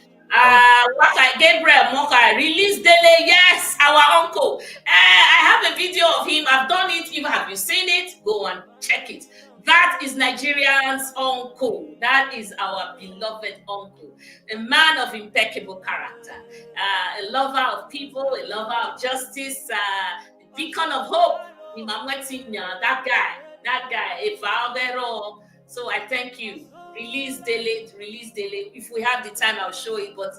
Gabriel Moka, release Dele, yes, our uncle. I have a video of him. I've done it. Have you seen it? Go and check it. That is Nigerian's uncle. That is our beloved uncle, a man of impeccable character, a lover of people, a lover of justice, a beacon of hope. That guy, a father. So I thank you. Release Dele. If we have the time, I'll show it. But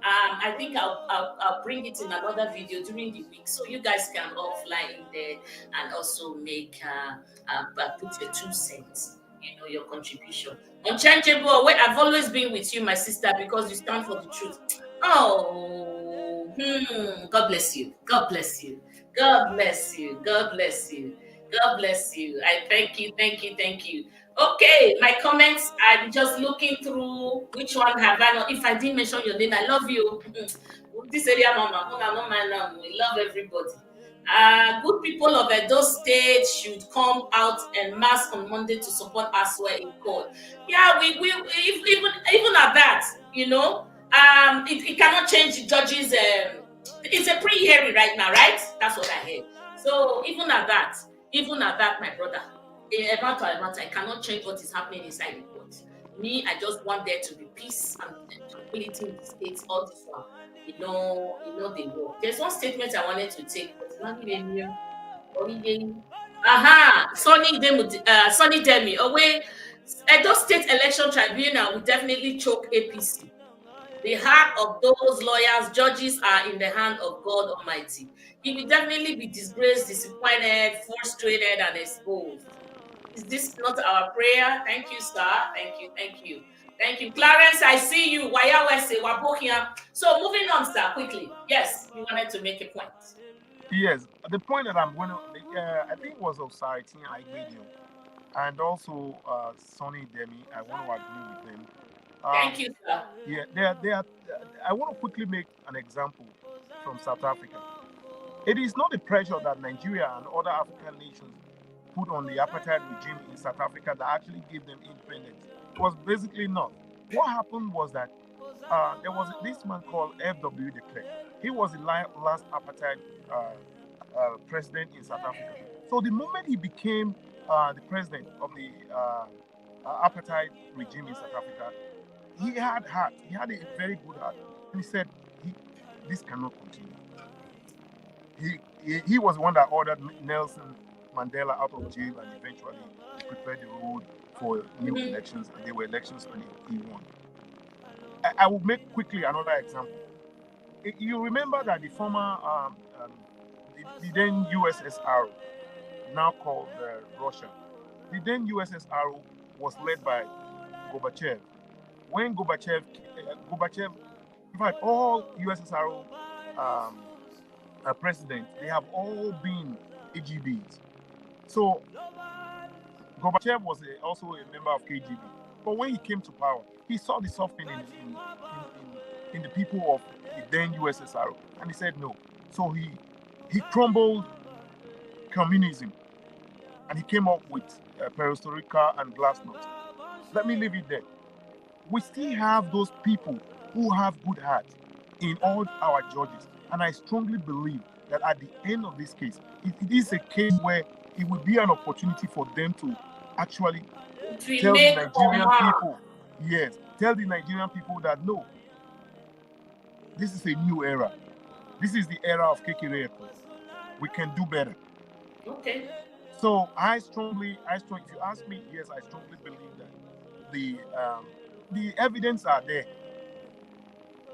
I think I'll bring it in another video during the week, so you guys can all fly in there and also make put your 2 cents, your contribution. Unchangeable. Wait, I've always been with you, my sister, because you stand for the truth. Oh, God bless you. God bless you. God bless you. God bless you. God bless you. I thank you. Okay, my comments, I'm just looking through which one have I not. If I didn't mention your name, I love you. This area, Mama, we love everybody. Good people of Edo State should come out en masse on Monday to support us in court. Yeah, we even at that, it cannot change the judges. It's a pre-hearing right now, right? That's what I heard. So even at that, my brother, I cannot change what is happening inside the court. Me, I just want there to be peace and tranquility in the states all this while. They work. There's one statement I wanted to take, but it's not even here. Sonny Demi. Away, Edo State Election Tribunal will definitely choke APC. The heart of those lawyers, judges are in the hand of God Almighty. He will definitely be disgraced, disappointed, frustrated, and exposed. Is this not our prayer? Thank you, sir. Thank you. Clarence, I see you. So moving on, sir, quickly. Yes, you wanted to make a point. Yes, the point that I'm going to make, I think was of Saritin Video, and also Sonny Demi. I want to agree with them. Thank you, sir. Yeah, they are. I want to quickly make an example from South Africa. It is not the pressure that Nigeria and other African nations put on the apartheid regime in South Africa that actually gave them independence. It was basically not. What happened was that there was this man called F.W. de Klerk. He was the last apartheid president in South Africa. So the moment he became the president of the apartheid regime in South Africa, he had heart. He had a very good heart. And he said, this cannot continue. He was the one that ordered Nelson Mandela out of jail, and eventually he prepared the road for new elections, and there were elections and he won. I will make quickly another example. You remember that the former, the then USSR, now called Russia, the then USSR was led by Gorbachev. When Gorbachev, in fact, all USSR presidents, they have all been KGBs. So Gorbachev was also a member of KGB. But when he came to power, he saw the softening in the people of the then USSR, and he said no. So he crumbled communism, and he came up with perestroika and glasnost. Let me leave it there. We still have those people who have good heart in all our judges, and I strongly believe that at the end of this case, it is a case where it will be an opportunity for them to actually tell the Nigerian people, tell the Nigerian people that no, this is a new era. This is the era of Kekere. We can do better. Okay. So I strongly, if you ask me, yes, I strongly believe that the evidence are there.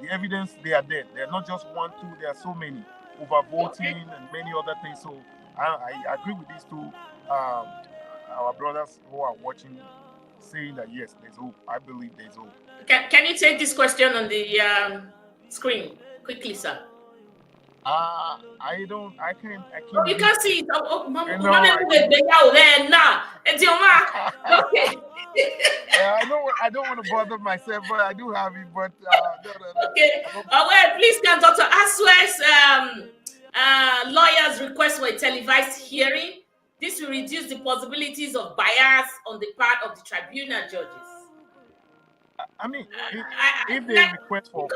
The evidence, they are there. They're not just one, two, there are so many. Overvoting and many other things. So I agree with these two, our brothers who are watching, saying that yes, there's hope. I believe there's hope. Can you take this question on the screen quickly, sir? I can't. You can see it. Okay. I don't want to bother myself, but I do have it. But no. Okay. Well, please can Dr. Aswes lawyers request for a televised hearing. This will reduce the possibilities of bias on the part of the tribunal judges. I mean, if they like, request for,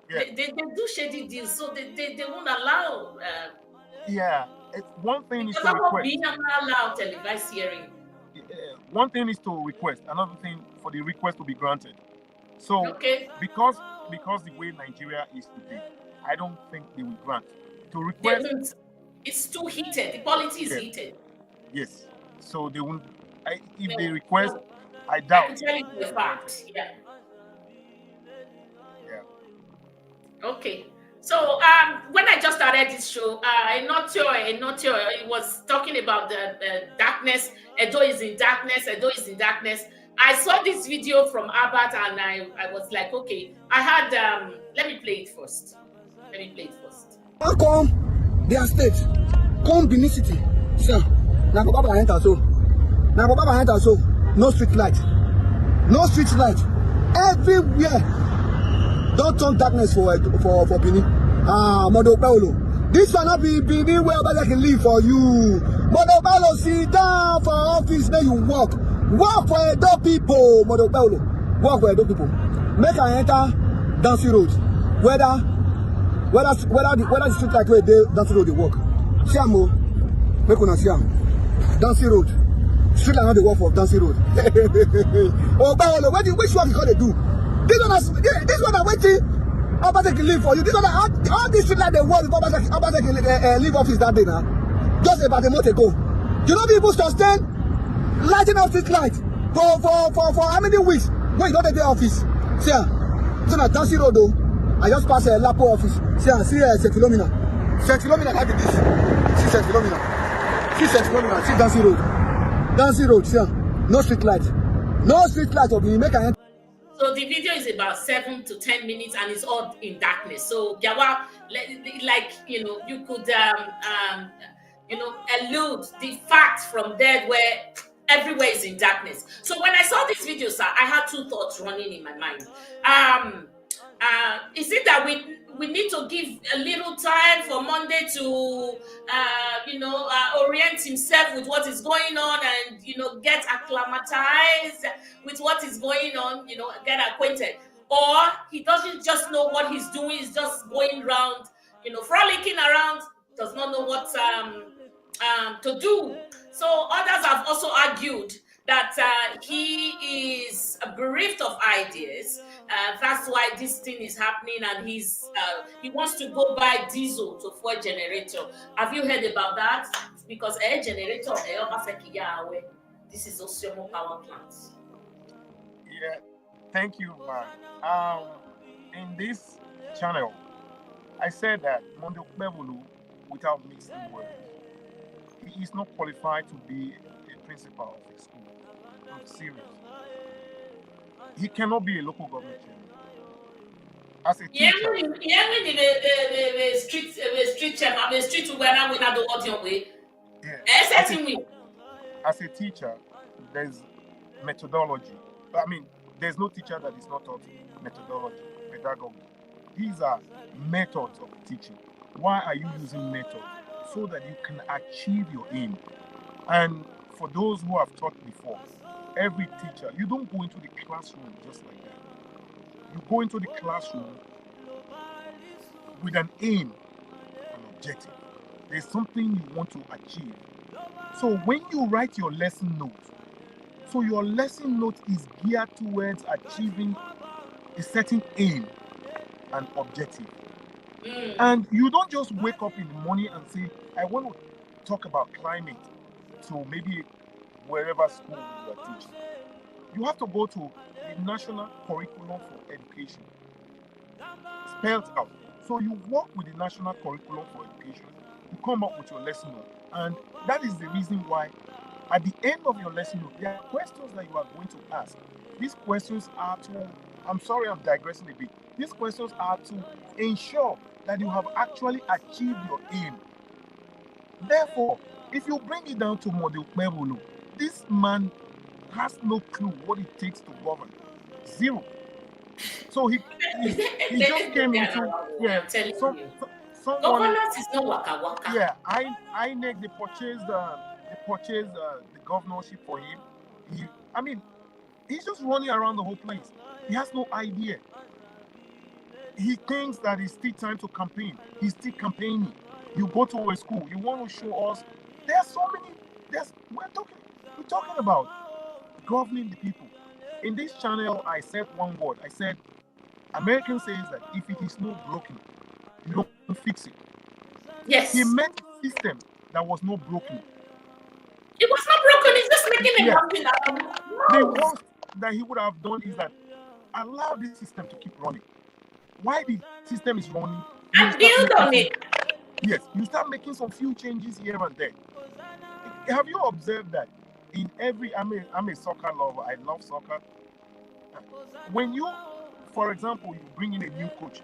they do shady deals, so they won't allow. One thing is to request. Being allowed televised hearing. One thing is to request. Another thing for the request to be granted. So, because the way Nigeria is today, I don't think they will grant. To request, it's too heated. The politics is heated. Yes. So they won't. If they request, I doubt. I can tell you the fact. Yeah. Okay. So when I just started this show, it was talking about the darkness. Edo is in darkness. Edo is in darkness. I saw this video from Albert, and I was like, okay. I had let me play it first. How come their state come Benin City? Sir, now Baba enter so. No street light. Everywhere. Don't turn darkness for Benin. Modo Paulo. This will not be Benin where I can live for you. Modo Paulo, sit down for office, then you work. Work for Edo people, Modo Paulo. Work for Edo people. Make I enter Dancy Road. Whether the street light where they Dancy Road they work. Siamo, make una siam. Dancy Road. Street light not the work for Dancy Road. Oh Paulo, which one you gonna do? This one I'm waiting. Obata can leave for you. This one, all these street light they work before Obata can leave office that day now. Just about a month ago. You know people sustain lighting up street light for how many weeks? Wait, not at the office. See, it's on a Dancy Road though. I just passed a Lapo office. See, St. Philomena. St. Philomena, like this. See St. Philomena. See Dancy Road. See, no street light. Or you make a. So the video is about 7 to 10 minutes, and it's all in darkness. So Gawa, like you could elude the fact from there where everywhere is in darkness. So when I saw this video, sir, I had two thoughts running in my mind. Is it that we need to give a little time for Monday to orient himself with what is going on and get acclimatized with what is going on, get acquainted? Or he doesn't just know what he's doing, he's just going around, frolicking around, does not know what to do. So others have also argued that he is bereft of ideas. That's why this thing is happening, and he wants to go buy diesel to fuel generator. Have you heard about that? Because a generator, this is also more power plants. Yeah, thank you, man. In this channel, I said that Mondo Kwebulu, without mixing words, he is not qualified to be a principal of a school. I'm serious. He cannot be a local government chairman. As a teacher, as a teacher, there's methodology. I mean, there's no teacher that is not taught methodology, pedagogy. These are methods of teaching. Why are you using methods? So that you can achieve your aim. And for those who have taught before, every teacher, you don't go into the classroom just like that. You go into the classroom with an aim, an objective. There's something you want to achieve. So when you write your lesson note, so your lesson note is geared towards achieving a certain aim and objective. And you don't just wake up in the morning and say, I want to talk about climate to maybe wherever school you are teaching. You have to go to the National Curriculum for Education, spelled out. So you work with the National Curriculum for Education, you come up with your lesson note. And that is the reason why at the end of your lesson note, there are questions that you are going to ask. These questions are to, I'm sorry I'm digressing a bit, these questions are to ensure that you have actually achieved your aim. Therefore, if you bring it down to Model Pebolo, this man has no clue what it takes to govern. Zero. So he just came into someone. Governance is not waka waka. Yeah, Inec, they purchased the governorship for him. He's just running around the whole place. He has no idea. He thinks that it's still time to campaign. He's still campaigning. You go to a school, you want to show us. There's so many. We're talking about governing the people. In this channel, I said one word. I said, American says that if it is not broken, you don't fix it. Yes. He meant a system that was not broken. It was not broken. He's just making it something that. The worst that he would have done is that allow this system to keep running. While the system is running, and build on it. Yes, you start making some few changes here and there. Have you observed that in every? I'm a soccer lover. I love soccer. When you, for example, you bring in a new coach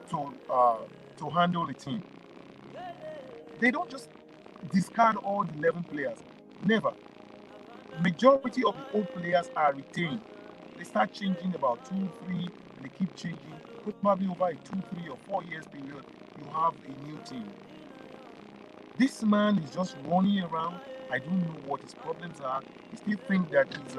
to handle the team, they don't just discard all the 11 players. Never. Majority of the old players are retained. They start changing about 2, 3, and they keep changing. Probably over a 2, 3, or 4 years period, you have a new team. This man is just running around. I don't know what his problems are. I still think that it's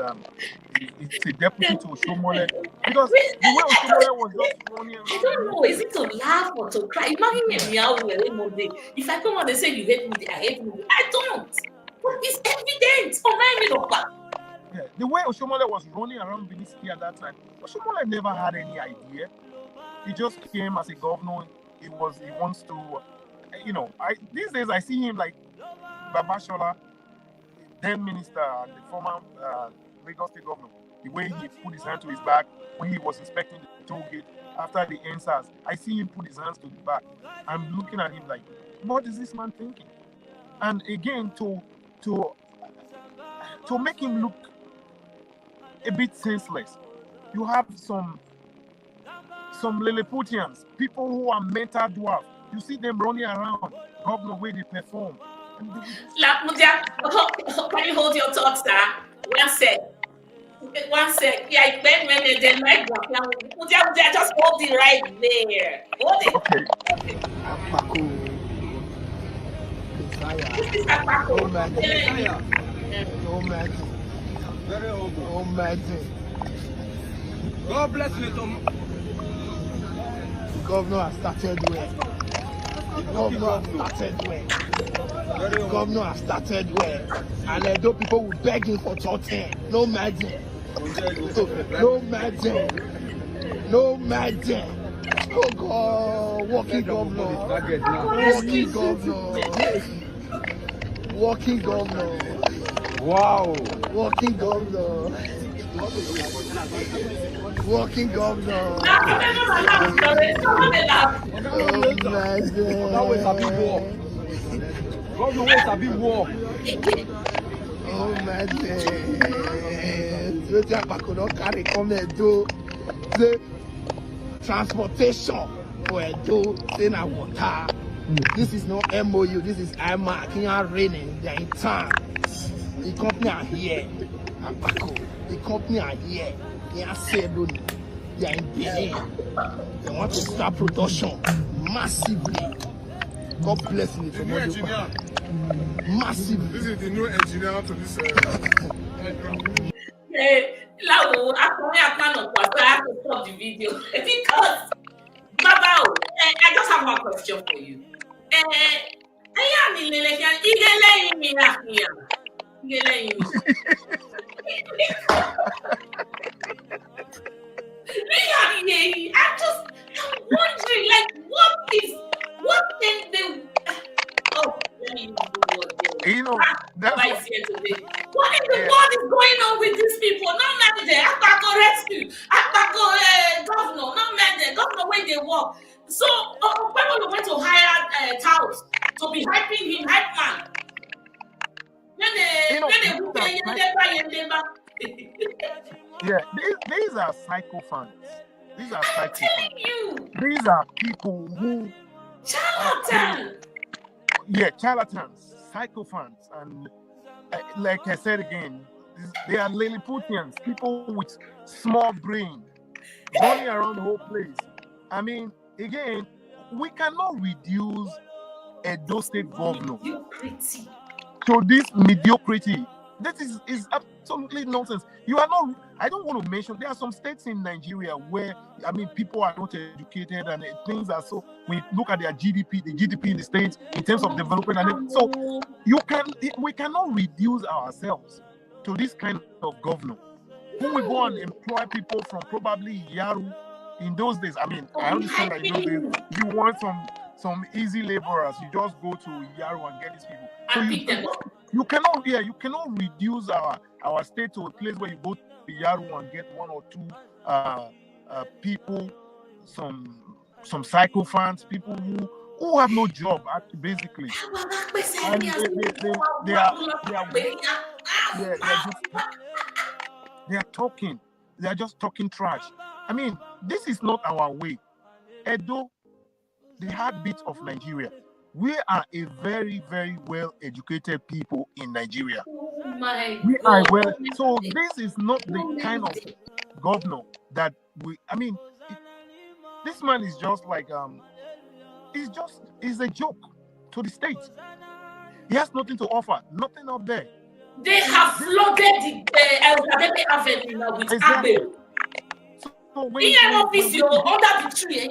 a deputy to Oshomole, because the way Oshomole was just running around. I don't know. Is it to laugh or to cry? Imagine me meow Monday. If I come on and say you hate me, I hate me. I don't. But it's evident. Yeah, the way Oshomole was running around Benin at that time, Oshomole never had any idea. He just came as a governor. He wants to, these days I see him like Babashola, then minister and the former Lagos State governor. The way he put his hand to his back when he was inspecting the toll gate after the NSAS, I see him put his hands to the back. I'm looking at him like, what is this man thinking? And again, to make him look a bit senseless, you have some Lilliputians, people who are mental dwarfs. You see them running around, governor where they perform. Can you hold your thoughts, sir? One sec. Yeah, when they might just hold it right there. Hold it. Okay. This is Akpako. Oh, magic. God bless you, Tom. The governor has started well. And I know people will beg him for 13. No magic. Oh God, walking governor. Wow. Walking governor. Oh my God. Transportation for Edo, saying water. This is not MOU, this is IMA. Kenya raining, they're in town. The company are here. The company are here. They are Sedoni. They are in Benin. They want to start production massively. God bless you for what you do. Massively. This is the new engineer to this. I have to stop the video because Baba, I just have one question for you. I'm wondering, like, what thing they. Oh, let me use the word there. That's what here today. What in the world is going on with these people? Not manager, Akpako rescue, Akpako governor, not manager, governor where they work. So, people went to hire Taos to be hyping him, hype man. Yeah, these are psychophants. These are I'm telling you. These are people who charlatans. Charlatans, psychophants, and like I said again, They are Lilliputians, people with small brain, running around the whole place. I mean, again, we cannot reduce Edo State governor to this mediocrity. That is absolutely nonsense. You are not. I don't want to mention. There are some states in Nigeria where, I mean, people are not educated and things are so. We look at their GDP, the GDP in the states in terms of development, and so we cannot reduce ourselves to this kind of governor who will go and employ people from probably Yaru in those days. I mean, I understand that in those days you want some easy laborers. You just go to Yaru and get these people. So you cannot reduce our state to a place where you go to Yaru and get one or two people, some psychophants, people who have no job basically, and they are talking. They are just talking trash. I mean, this is not our way. Edo, the heartbeat of Nigeria. We are a very, very well-educated people in Nigeria. So this is not the kind of governor that this man is just like, he's a joke to the state. He has nothing to offer, nothing out there. They have flooded the Elizabeth Avenue now with Abel. So when under the tree,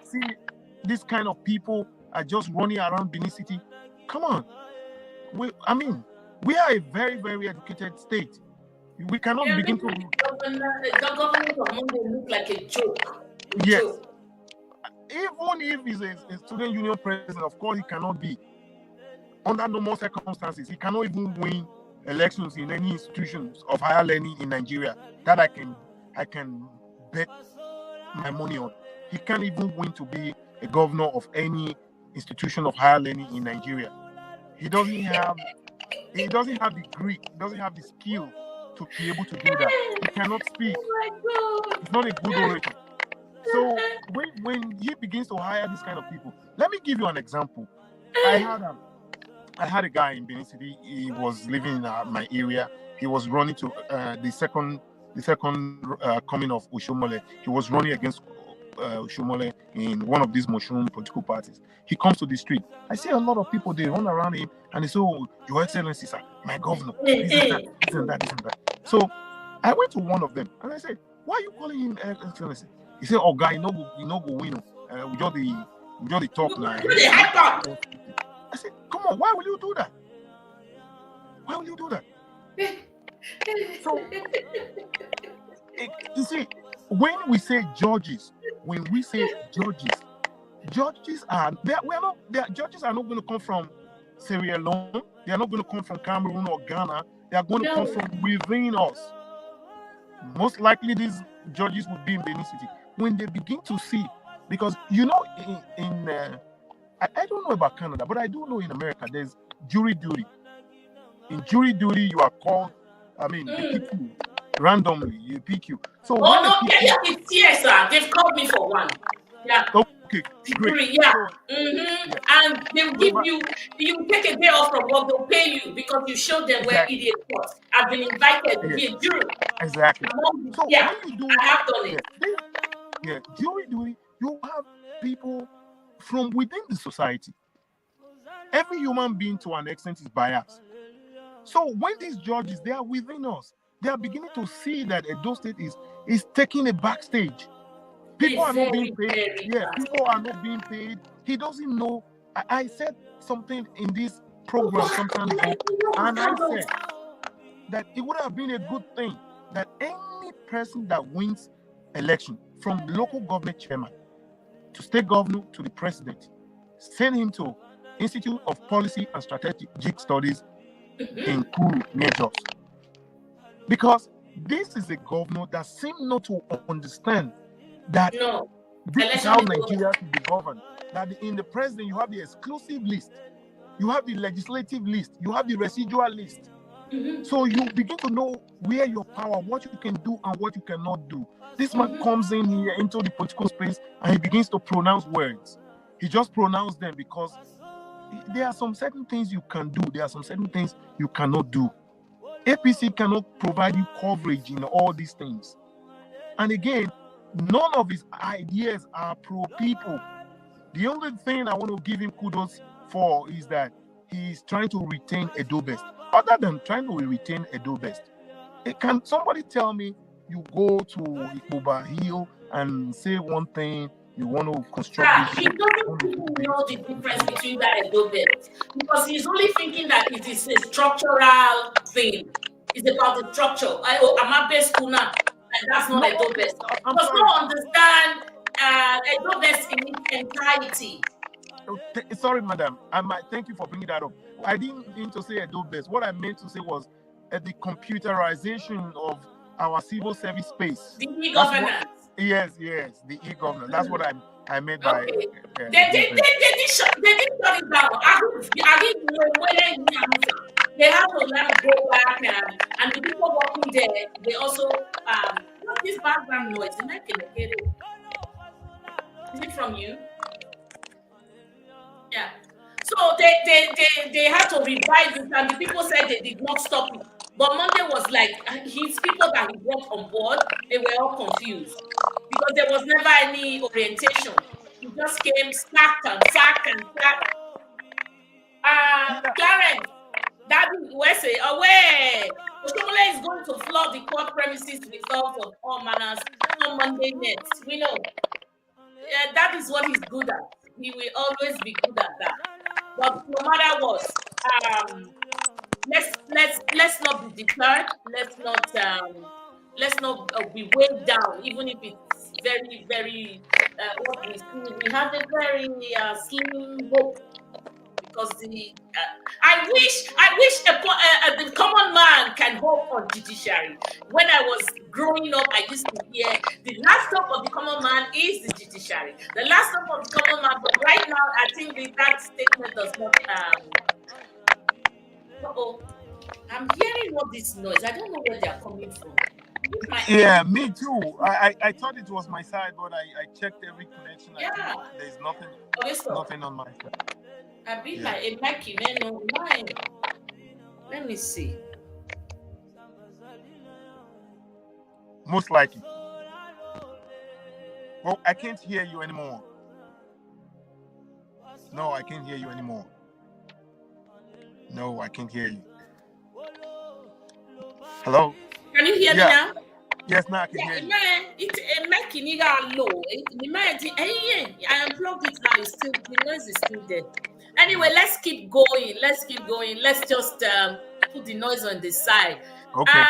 see this kind of people are just running around Benin City. Come on, we are a very, very educated state. We cannot begin to. The government of Monday look like a joke. Yes, even if he's a student union president, of course he cannot be. Under normal circumstances, he cannot even win elections in any institutions of higher learning in Nigeria that I can bet my money on. He can't even win to be a governor of any institution of higher learning in Nigeria. He doesn't have the degree, he doesn't have the skill to be able to do that. He cannot speak. He's not a good orator. So when he begins to hire these kind of people, let me give you an example. I had a guy in Benin City. He was living in my area. He was running to the second coming of Oshomole. He was running against Oshomole in one of these mushroom political parties. He comes to the street. I see a lot of people. They run around him and they say, "Oh, Your Excellency, sir, my governor, this and that." So I went to one of them and I said, "Why are you calling him Excellency?" He said, "Oh, guy, you know go win. We just the talk now." I said, "Come on, why will you do that? Why will you do that?" So, you see, when we say judges are judges are not going to come from Sierra Leone. They are not going to come from Cameroon or Ghana. They are going to come from within us. Most likely, these judges will be in Benin City. When they begin to see, because in I don't know about Canada, but I do know in America there's jury duty. In jury duty, you are called. They pick you randomly. You pick you. So yes, sir. They've called me for one. Yeah. Okay. Great. Yeah. So, And they'll give you take a day off from work. They'll pay you because you showed them where idiot was. I've been invited to be a jury. Exactly. So when you do, I have done it. Jury duty, you have people from within the society. Every human being to an extent is biased. So when these judges, they are within us, they are beginning to see that Edo State is taking a backstage. People are not being paid. People are not being paid. He doesn't know. I said something in this program some time ago, and I said that it would have been a good thing that any person that wins election, from local government chairman to state governor to the president, send him to Institute of Policy and Strategic Studies in Kuru, near Jos. Because this is a governor that seems not to understand that this is how Nigeria should be governed. That in the president, you have the exclusive list, you have the legislative list, you have the residual list. So you begin to know where your power, what you can do and what you cannot do. This man comes in here into the political space and he begins to pronounce words. He just pronounced them because there are some certain things you can do. There are some certain things you cannot do. APC cannot provide you coverage in all these things. And again, none of his ideas are pro-people. The only thing I want to give him kudos for is that he's trying to retain Edo Best. Other than trying to retain Edo Best, can somebody tell me you go to Ikoba Hill and say one thing, you want to construct this? He doesn't even know the difference between that Edo Best, because he's only thinking that it is a structural thing. It's about the structure. I'm a best kuna, and that's not Edo Best. Does not understand Edo Best in its entirety. Sorry, madam. Thank you for bringing that up. I didn't mean to say Edo Best. What I meant to say was the computerization of our civil service space. The e-governance. Yes, the e-governance. That's what I meant by. Okay. They did shut it down. They have to now go back and the people working there. They also what's this background noise? Am I can hear it? Is it from you? Yeah. So they had to revise it, and the people said they did not stop it. But Monday was like his people that he brought on board, they were all confused because there was never any orientation. He just came, sacked and sacked and sacked. Clarence, that is say away. Oshomole is going to flood the court premises results of all manners on Monday next. We know. That is what he's good at. He will always be good at that. But no matter what, let's not be deterred. Let's not be weighed down, even if it's very, very what we see. We have a very slim hope, because I wish the common man can hope for judiciary. When I was growing up, I used to hear the last hope of the common man is the judiciary. The last hope of the common man, but right now I think that statement does not. I'm hearing all this noise. I don't know where they are coming from. Yeah, me too. I thought it was my side, but I checked every connection. Yeah. There's nothing on my side. I be like a Mackie man online. Let me see. Most likely. Well, I can't hear you anymore. No, I can't hear you anymore. No, I can't hear you. Hello? Can you hear me now? Yes, now I can hear you. It's making it low. I unplugged it now. The noise is still there. Anyway, let's keep going. Let's just put the noise on the side. Okay.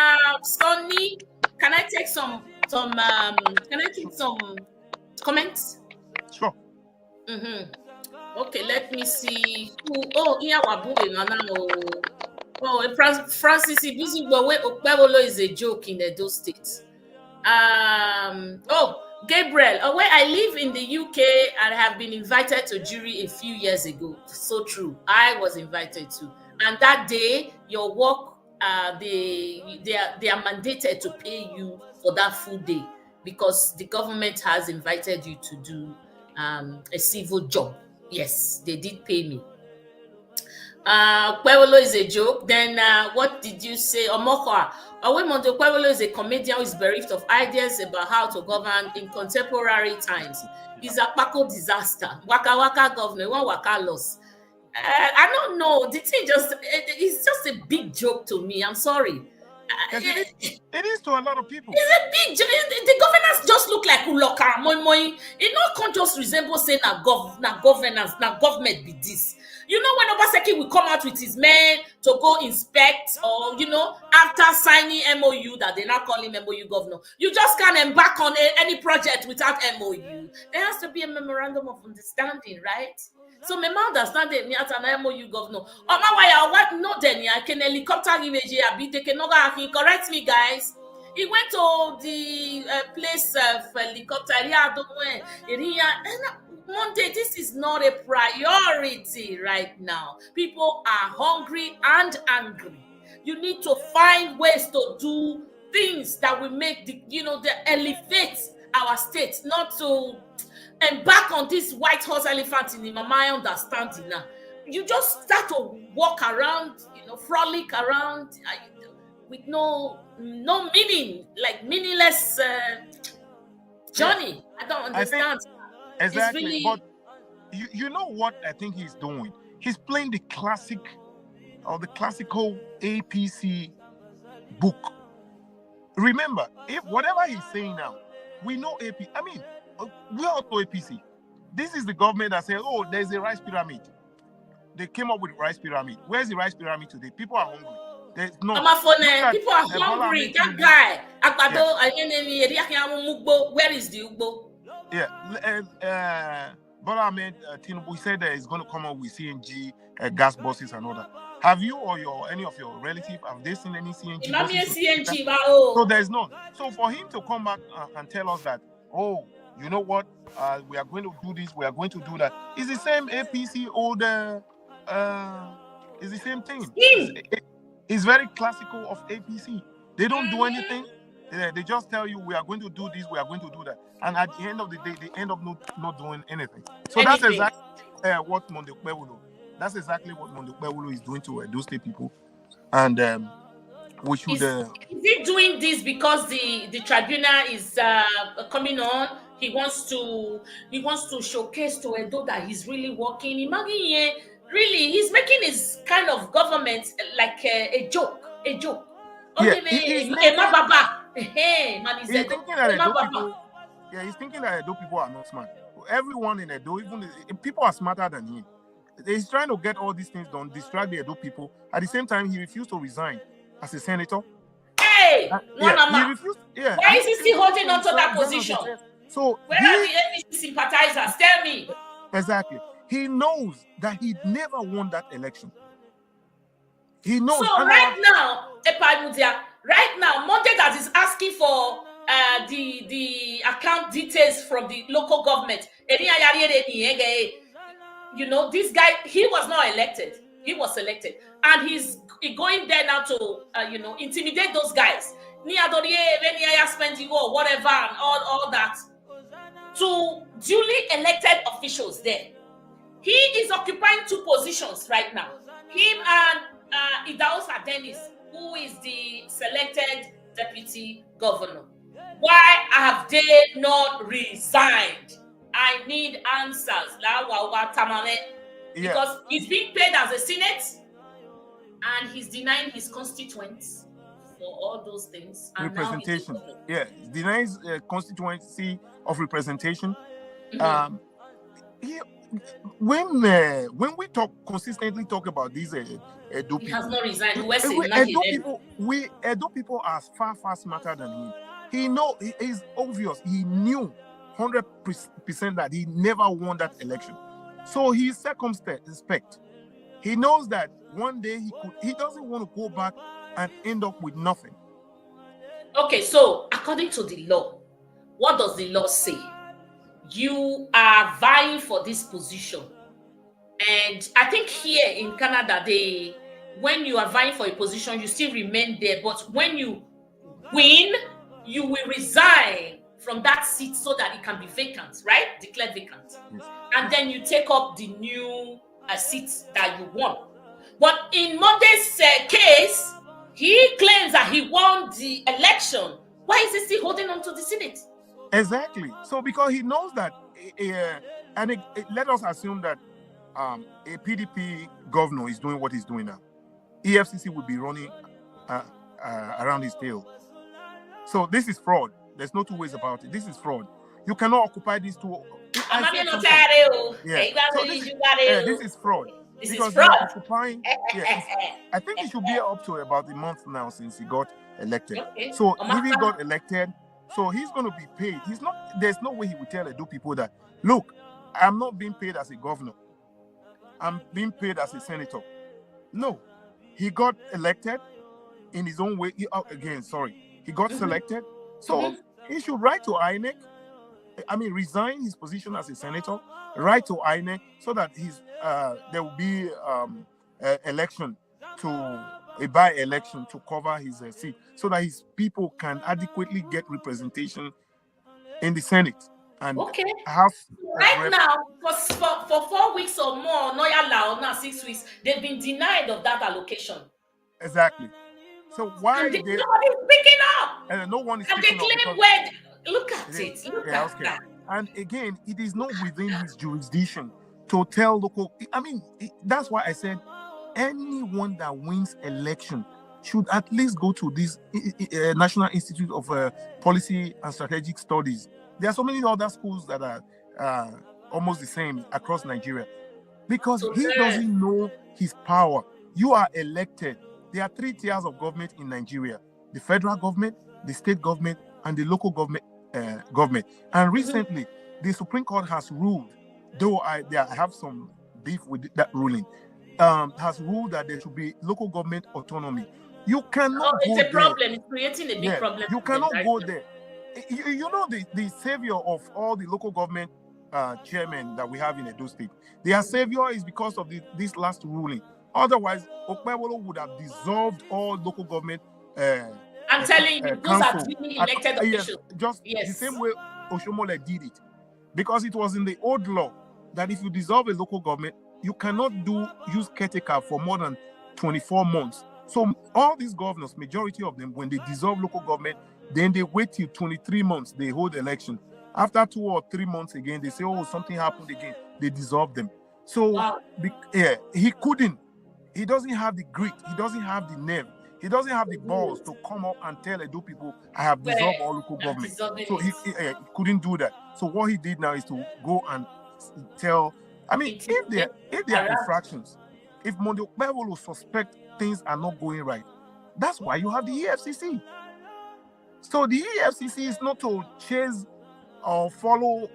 Sonny, can I take some comments? Sure. Okay, let me see. Francis Ibuzigbo is a joke in Edo State. Gabriel, where I live in the UK and have been invited to jury a few years ago. So true. I was invited to. And that day, your work, they are mandated to pay you for that full day because the government has invited you to do a civil job. Yes, they did pay me. Kwewolo is a joke. Then what did you say? Omokwa. Owemondo Kwewolo is a comedian who is bereft of ideas about how to govern in contemporary times. He's a Paco disaster. Waka Waka governor, one Waka loss. I don't know. The thing it's just a big joke to me. I'm sorry. It is to a lot of people. It's a big joke. The governors just look like Uloka Moi. It not just resemble saying governance, government be this. You know, when Obaseki will come out with his men to go inspect, or after signing MOU that they now call him MOU governor, you just can't embark on any project without MOU. There has to be a memorandum of understanding, right? So my understanding me as an MOU governor. What I can helicopter image be taken over. Correct me, guys. He went to the place of helicopter. Monday, this is not a priority right now. People are hungry and angry. You need to find ways to do things that will make that elevate our state, not to embark on this white horse elephant in my understanding now. you just start to walk around, frolic around with no meaning, like meaningless journey. I don't understand. Exactly. Really... But you know what I think he's doing? He's playing the classical APC book. Remember, if whatever he's saying now, we know AP. I mean, we all know APC. This is the government that said, "Oh, there's a rice pyramid." They came up with rice pyramid. Where's the rice pyramid today? People are hungry. There's no. People are hungry. That guy, where is the Ugbo? Yeah. But I mean, Tinubu said that he's going to come up with CNG gas buses and all that. Have you or any of your relatives, have they seen any CNG buses? So there's none. So for him to come back and tell us that, oh, you know what, we are going to do this, we are going to do that, it's the same APC order. It's the same thing. It's very classical of APC. They don't do anything. They just tell you, we are going to do this, we are going to do that. And at the end of the day, they end up not doing anything. So that's exactly what Mondokbewulu. That's exactly what Mondokbewulu is doing to Edo State people. And we should... Is he doing this because the tribunal is coming on? He wants to showcase to Edo that he's really working. Imagine, really, he's making his kind of government like a joke. Okay, he's thinking that Edo people are not smart. Everyone in Edo, even people are smarter than him. He's trying to get all these things done, distract the Edo people. At the same time, he refused to resign as a senator. Hey, he refused. Yeah. Why is he still holding on to that position? So where are the APC sympathizers? Tell me. Exactly. He knows that he never won that election. He knows. So right now, Monday that is asking for the account details from the local government. This guy, he was not elected. He was elected. And he's going there now to, intimidate those guys. Whatever, and all that. To duly elected officials there. He is occupying two positions right now. Him and Idahosa Dennis, who is the selected deputy governor. Why have they not resigned? I need answers. Because he's being paid as a senate and he's denying his constituents for all those things. And representation. Denies constituency of representation. Mm-hmm. When we consistently talk about these Edo people, he has not resigned. Edo people are far smarter than him. It's obvious. He knew 100% that he never won that election. So he's circumspect. He knows that one day he doesn't want to go back and end up with nothing. Okay, so according to the law, what does the law say? You are vying for this position. And I think here in Canada, when you are vying for a position, you still remain there. But when you win, you will resign from that seat so that it can be vacant, right? Declared vacant. Yes. And then you take up the new seat that you won. But in Monday's case, he claims that he won the election. Why is he still holding on to the Senate? Exactly. So because he knows that, let us assume that a PDP governor is doing what he's doing now. EFCC will be running around his tail. So this is fraud. There's no two ways about it. This is fraud. You cannot occupy these two. This is fraud. This is fraud. Occupying, I think it should be up to about a month now since he got elected. Okay. So if he got elected, so he's going to be paid. There's no way he will tell Edo people that, look, I'm not being paid as a governor. I'm being paid as a senator. No. He got elected in his own way. He got selected. So he should write to Inec. Resign his position as a senator, write to Inec so that there will be election a by-election to cover his seat, so that his people can adequately get representation in the Senate and Okay. half Right of now, for 4 weeks or more, now 6 weeks, they've been denied of that allocation. Exactly. So why And they nobody's picking up. and no one is And they picking up claim because look at it. Look at that. And again, it is not within his jurisdiction to tell local. I mean, that's why I said anyone that wins election should at least go to this National Institute of Policy and Strategic Studies. There are so many other schools that are almost the same across Nigeria, because he doesn't know his power. You are elected. There are 3 tiers of government in Nigeria: the federal government, the state government, and the local government. And recently, the Supreme Court has ruled, though I have some beef with that ruling, has ruled that there should be local government autonomy. You cannot go it's a problem. There. It's creating a big problem. You cannot go there. You know, the savior of all the local government chairmen that we have in Edo State, their savior is because of this last ruling. Otherwise, Okpebolo would have dissolved all local government. I'm telling you, those are duly elected officials. Just the same way Oshomole did it. Because it was in the old law that if you dissolve a local government, you cannot use caretaker for more than 24 months. So all these governors, majority of them, when they dissolve local government, then they wait till 23 months, they hold election. After 2 or 3 months again, they say, oh, something happened again. They dissolve them. So he couldn't. He doesn't have the grit. He doesn't have the nerve. He doesn't have the balls to come up and tell Edo people, I have dissolved all local government. So he couldn't do that. So what he did now is to go and tell, I mean, if there are infractions, if Mondo will suspect things are not going right, that's why you have the EFCC. So the EFCC is not to chase or follow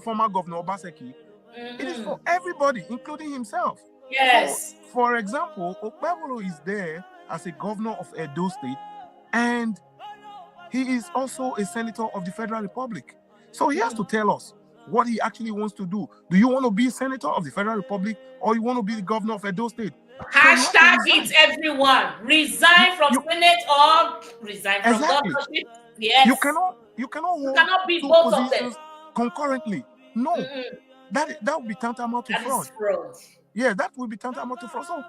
former Governor Obaseki. It is for everybody, including himself. Yes. So, for example, Okpebolo is there as a governor of Edo State, and he is also a senator of the Federal Republic. So he has to tell us what he actually wants to do. Do you want to be a senator of the Federal Republic, or you want to be the governor of Edo State? Hashtag it, everyone. Resign from Senate or resign from governorship. Yes. You cannot hold be 2 both positions concurrently. No. That would be tantamount to fraud. Yeah, that would be tantamount to fraud. So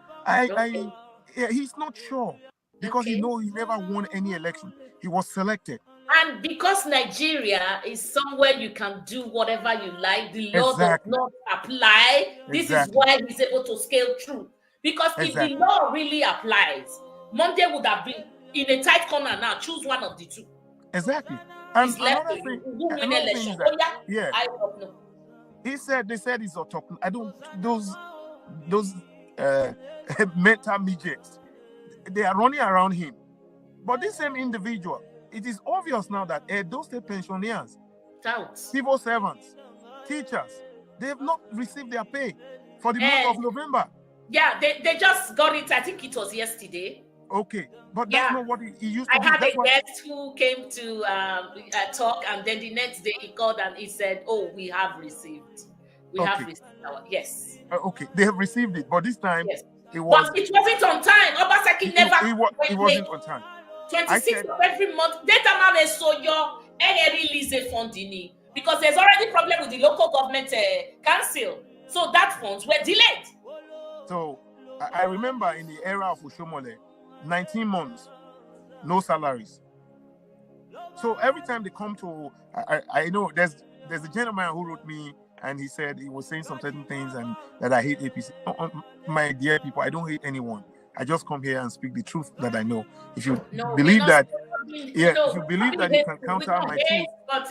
he's not sure, because he knows he never won any election. He was selected. And because Nigeria is somewhere you can do whatever you like, the law does not apply. This is why he's able to scale through. Because if the law really applies, Monday would have been in a tight corner now. Choose one of the two. Exactly. And another thing is that, they said he's autonomous. I don't, those mental midgets, they are running around him. But this same individual, it is obvious now that those state pensioners, civil servants, teachers, they have not received their pay for the month of November. Yeah, they just got it. I think it was yesterday. Okay, but that's not what he used to do. I had a guest who came to talk, and then the next day he called and he said, "Oh, we have received. We have received our okay, they have received it, but this time it wasn't on time. Obaseki never. It wasn't on time. 26th of every month. Data man is so your any release funding because there's already problem with the local government council, so that funds were delayed. So I remember in the era of Oshomole, 19 months, no salaries. So every time they come to, I know there's a gentleman who wrote me, and he said he was saying some certain things and that I hate APC. My dear people, I don't hate anyone. I just come here and speak the truth that I know. If you believe that, if you believe that you can counter my truth, but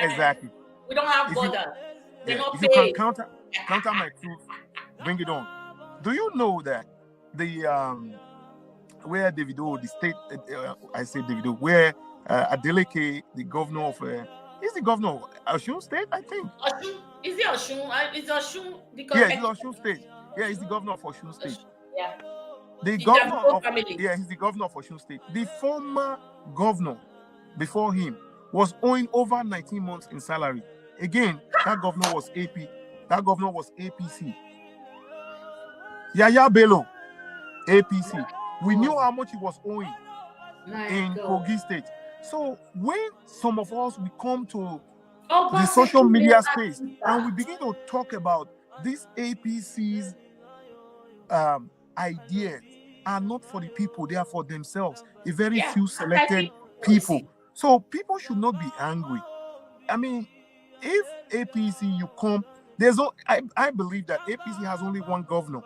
exactly, we don't have borders. If you can counter my truth, bring it on. Do you know that the where Davido, the state, I say Davido, where Adeleke, the governor of, he's the governor of Osun State, I think. Is it Osun? Is Osun? Yeah, it's Osun State. Yeah, he's the governor of Osun State. Yeah. The governor of, he's the governor of Osun State. The former governor before him was owing over 19 months in salary. Again, that governor was AP. That governor was APC. Yaya Bello, APC. We knew how much he was owing in Kogi State. So when some of us, we come to the social media space and we begin to talk about these APC's ideas are not for the people, they are for themselves, a very few selected people. So people should not be angry. I mean, if APC, you come, I believe that APC has only one governor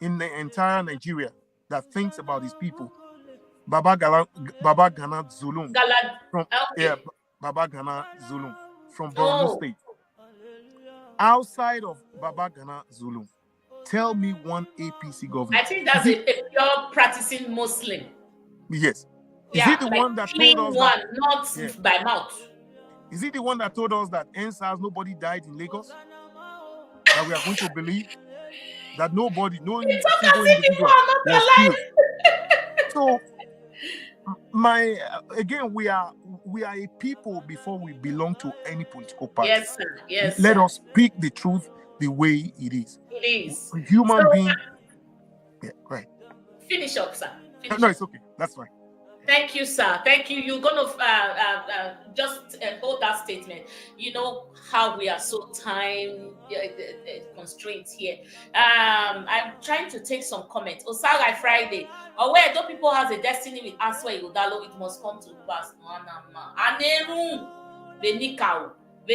in the entire Nigeria that thinks about his people. Baba Gana Zulum. Baba Gana Zulum from Borno State. Outside of Baba Gana Zulum, tell me one APC governor. I think that's a pure practicing Muslim. Yes. Is he the one that told us that? Not by mouth. Is he the one that told us that NSAS, nobody died in Lagos? That we are going to believe? That nobody, no single individual was killed. So, again, we are a people before we belong to any political party. Yes, sir. Yes. Let us speak the truth the way it is. It is. A human being. Yeah, right. Finish up, sir. No, it's okay. That's fine. Thank you, sir. Thank you. You're going to just hold that statement. You know how we are so time constraints here. I'm trying to take some comments. Osagai Friday. Where do people has a destiny with Aswa Ighodalo, it must come to pass. Aneru Benikao. I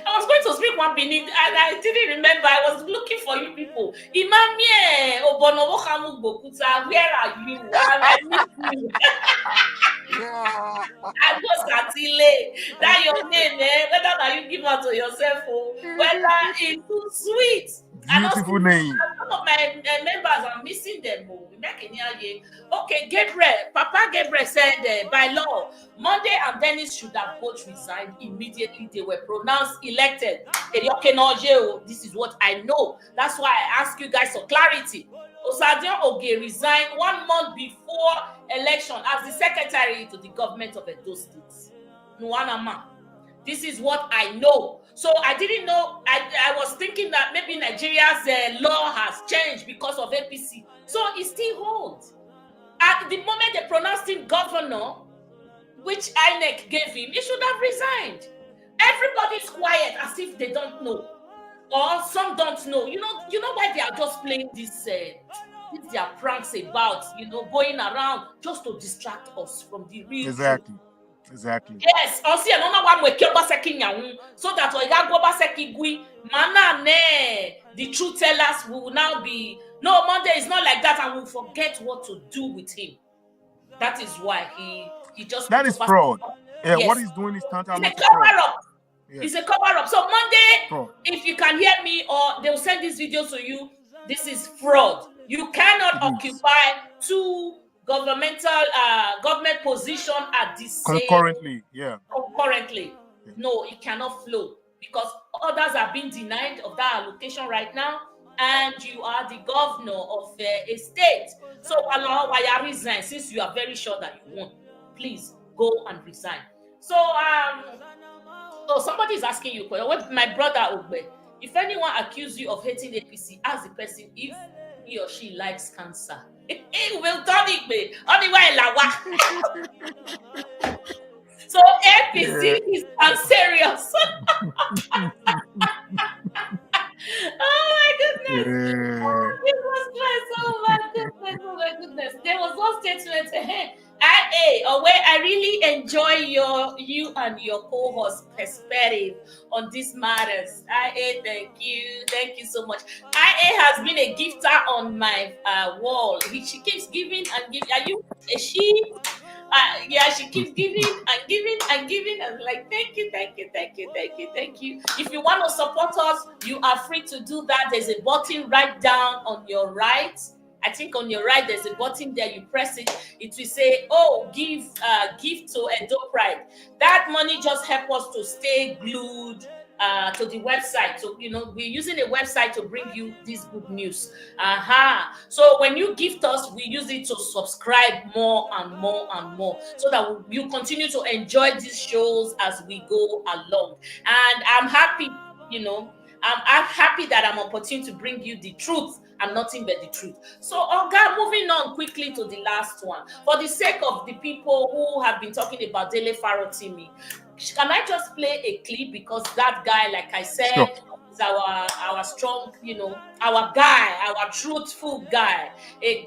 was going to speak one Benin and I didn't remember. I was looking for you people. Imamie Obonowo Hamu Bokuta, where are you? I miss you. I go Satile. That your name, whether that you give out to yourself or whether it's too sweet. Beautiful name. Some of my members are missing them. Okay, Gabriel, Papa Gabriel said by law, Monday and Dennis should have both resigned immediately. They were pronounced elected. This is what I know. That's why I ask you guys for clarity. Osadion Oge resigned 1 month before election as the secretary to the government of Edo State. Nuanama. This is what I know. So I didn't know. I was thinking that maybe Nigeria's law has changed because of APC. So it still holds. At the moment they pronounced him governor, which Inec gave him, he should have resigned. Everybody's quiet as if they don't know. Or some don't know. You know why they are just playing this their pranks about, going around just to distract us from the real Exactly. truth. Exactly. Yes, also another one we kill Baseki so that we go Baseki Gui, the truth tellers will now be no Monday is not like that, and we'll forget what to do with him. That is why he just that is fraud. Yeah, yes. What he's doing is tantamount to fraud. Yes. It's a cover up. So Monday, if you can hear me or they'll send this video to you, this is fraud. You cannot occupy two government position at the same concurrently. Yeah. Concurrently. Yeah. No, it cannot flow because others are being denied of that allocation right now, and you are the governor of a state. So why you resign since you are very sure that you won't? Please go and resign. So somebody is asking you, my brother Ogbe, if anyone accuses you of hating APC, ask the person if he or she likes cancer. It will turn it So APC is unserious. Oh my goodness. Oh my goodness. There was one statement where I really enjoy you and your co-host perspective on these matters. Thank you so much. Has been a gifter on my wall. She keeps giving and giving. Are you a she? She keeps giving and giving and giving. I'm like, thank you. If you want to support us, you are free to do that. There's a button right down on your right. I think on your right, there's a button there. You press it. It will say, give to Edo Pride. That money just helps us to stay glued to the website. So, we're using a website to bring you this good news. So when you gift us, we use it to subscribe more and more and more so that you continue to enjoy these shows as we go along. And I'm happy, I'm happy that I'm opportune to bring you the truth and nothing but the truth. So, Oga, moving on quickly to the last one. For the sake of the people who have been talking about Dele Farotimi, can I just play a clip? Because that guy, like I said, Sure. is our strong, our guy, our truthful guy, an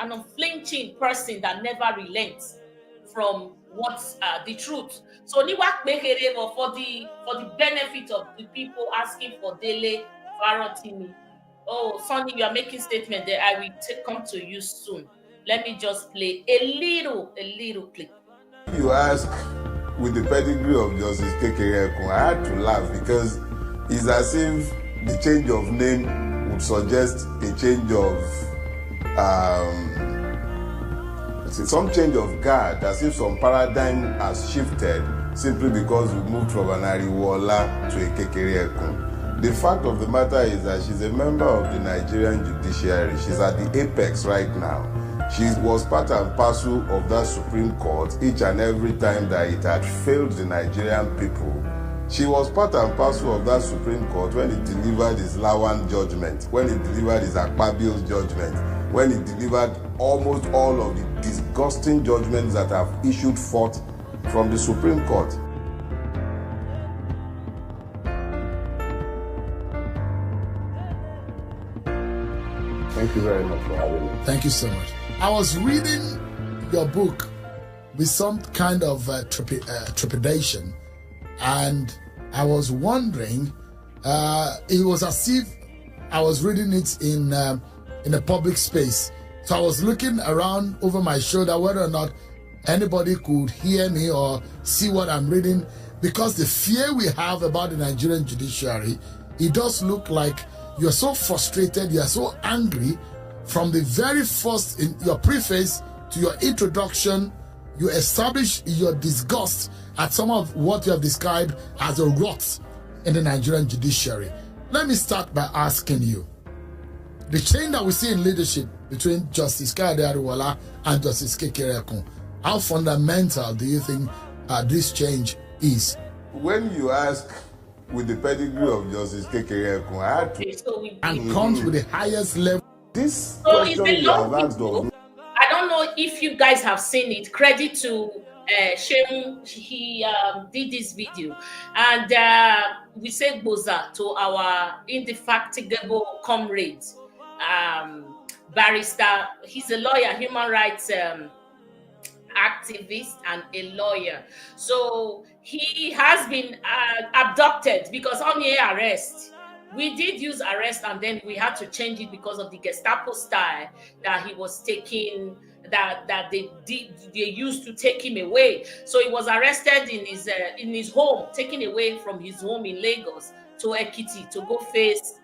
unflinching person that never relents from what's the truth. So for the benefit of the people asking for Dele Farotimi. Oh, Sonny, you are making statement there. I will come to you soon. Let me just play a little clip. You ask with the pedigree of Justice Kekere Ekun, I had to laugh because it's as if the change of name would suggest a change of some change of guard, as if some paradigm has shifted simply because we moved from an Ariwola to a Kekere Ekun. The fact of the matter is that she's a member of the Nigerian Judiciary. She's at the apex right now. She was part and parcel of that Supreme Court each and every time that it had failed the Nigerian people. She was part and parcel of that Supreme Court when it delivered his Lawan judgment, when it delivered his Akpabio's judgment, when it delivered almost all of the disgusting judgments that have issued forth from the Supreme Court. Thank you very much for having me. Thank you so much. I was reading your book with some kind of trepidation, and I was wondering, it was as if I was reading it in a public space. So I was looking around over my shoulder whether or not anybody could hear me or see what I'm reading, because the fear we have about the Nigerian judiciary, it does look like you're so frustrated, you're so angry. From the very first, in your preface to your introduction, you establish your disgust at some of what you have described as a rot in the Nigerian judiciary. Let me start by asking you, the change that we see in leadership between Justice Kayode Ariwola and Justice Kekere Ekun, how fundamental do you think this change is? When you ask with the pedigree of Justice Kekere Ekun, I had to... And comes with the highest level. This So question you have asked of... I don't know if you guys have seen it. Credit to Shem, he did this video, and we say Boza to our indefatigable comrade, barrister. He's a lawyer, human rights activist, and a lawyer. So he has been abducted because on the arrest. We did use arrest, and then we had to change it because of the Gestapo style that he was taking, that they used to take him away. So he was arrested in his home, taken away from his home in Lagos to Ekiti to go face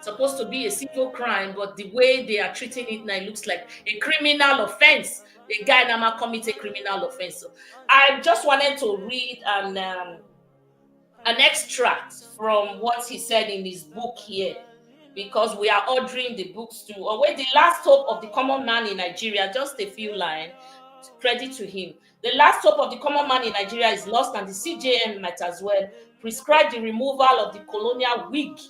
supposed to be a civil crime, but the way they are treating it now, it looks like a criminal offense. The guy now commit a criminal offense. So I just wanted to read an extract from what he said in his book here, because we are ordering the books to await the last hope of the common man in Nigeria. Just a few lines, credit to him. The last hope of the common man in Nigeria is lost, and the CJN might as well prescribe the removal of the colonial wig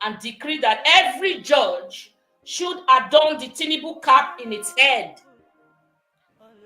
and decree that every judge should adorn the Tinubu cap in its head.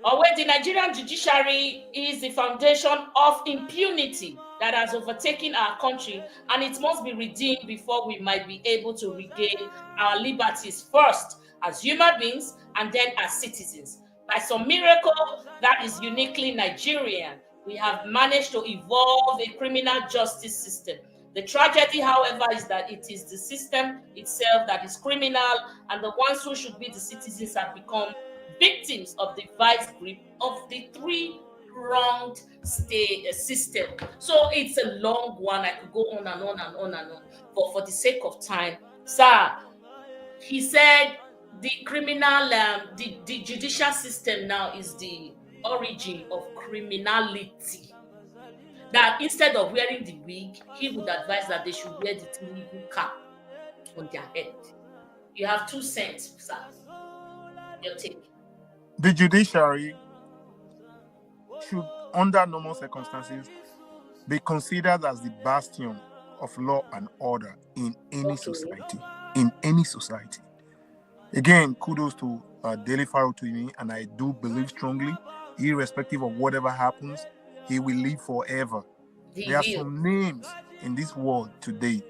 Where the Nigerian judiciary is the foundation of impunity that has overtaken our country, and it must be redeemed before we might be able to regain our liberties, first as human beings and then as citizens. By some miracle that is uniquely Nigerian, we have managed to evolve a criminal justice system. The tragedy, however, is that it is the system itself that is criminal, and the ones who should be the citizens have become victims of the vice grip of the three-pronged system. So it's a long one. I could go on and on and on and on. But for the sake of time, sir, he said the criminal, the judicial system now is the origin of criminality. That instead of wearing the wig, he would advise that they should wear the Tinubu cap on their head. You have 2 cents, sir. Your take. The judiciary should, under normal circumstances, be considered as the bastion of law and order in any society. In any society. Again, kudos to Dele Farotuni, and I do believe strongly, irrespective of whatever happens, he will live forever. There are some names in this world today.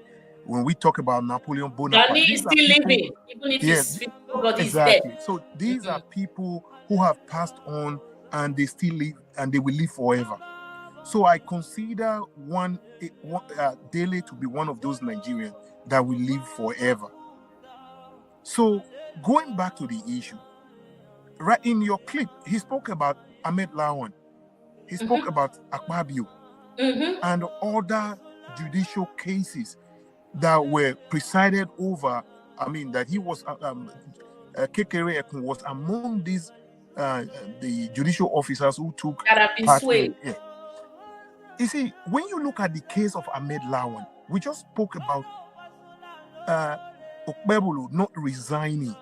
When we talk about Napoleon Bonaparte, Gani is still living, even if his body is dead. So these are people who have passed on and they still live and they will live forever. So I consider Dele to be one of those Nigerians that will live forever. So going back to the issue, right in your clip, he spoke about Ahmed Lawan. He spoke about Akpabio and other judicial cases that were presided over. I mean, that he was, Kekere Ekun was among these, the judicial officers who took part in. Yeah. You see, when you look at the case of Ahmed Lawan, we just spoke about Okpebholo not resigning.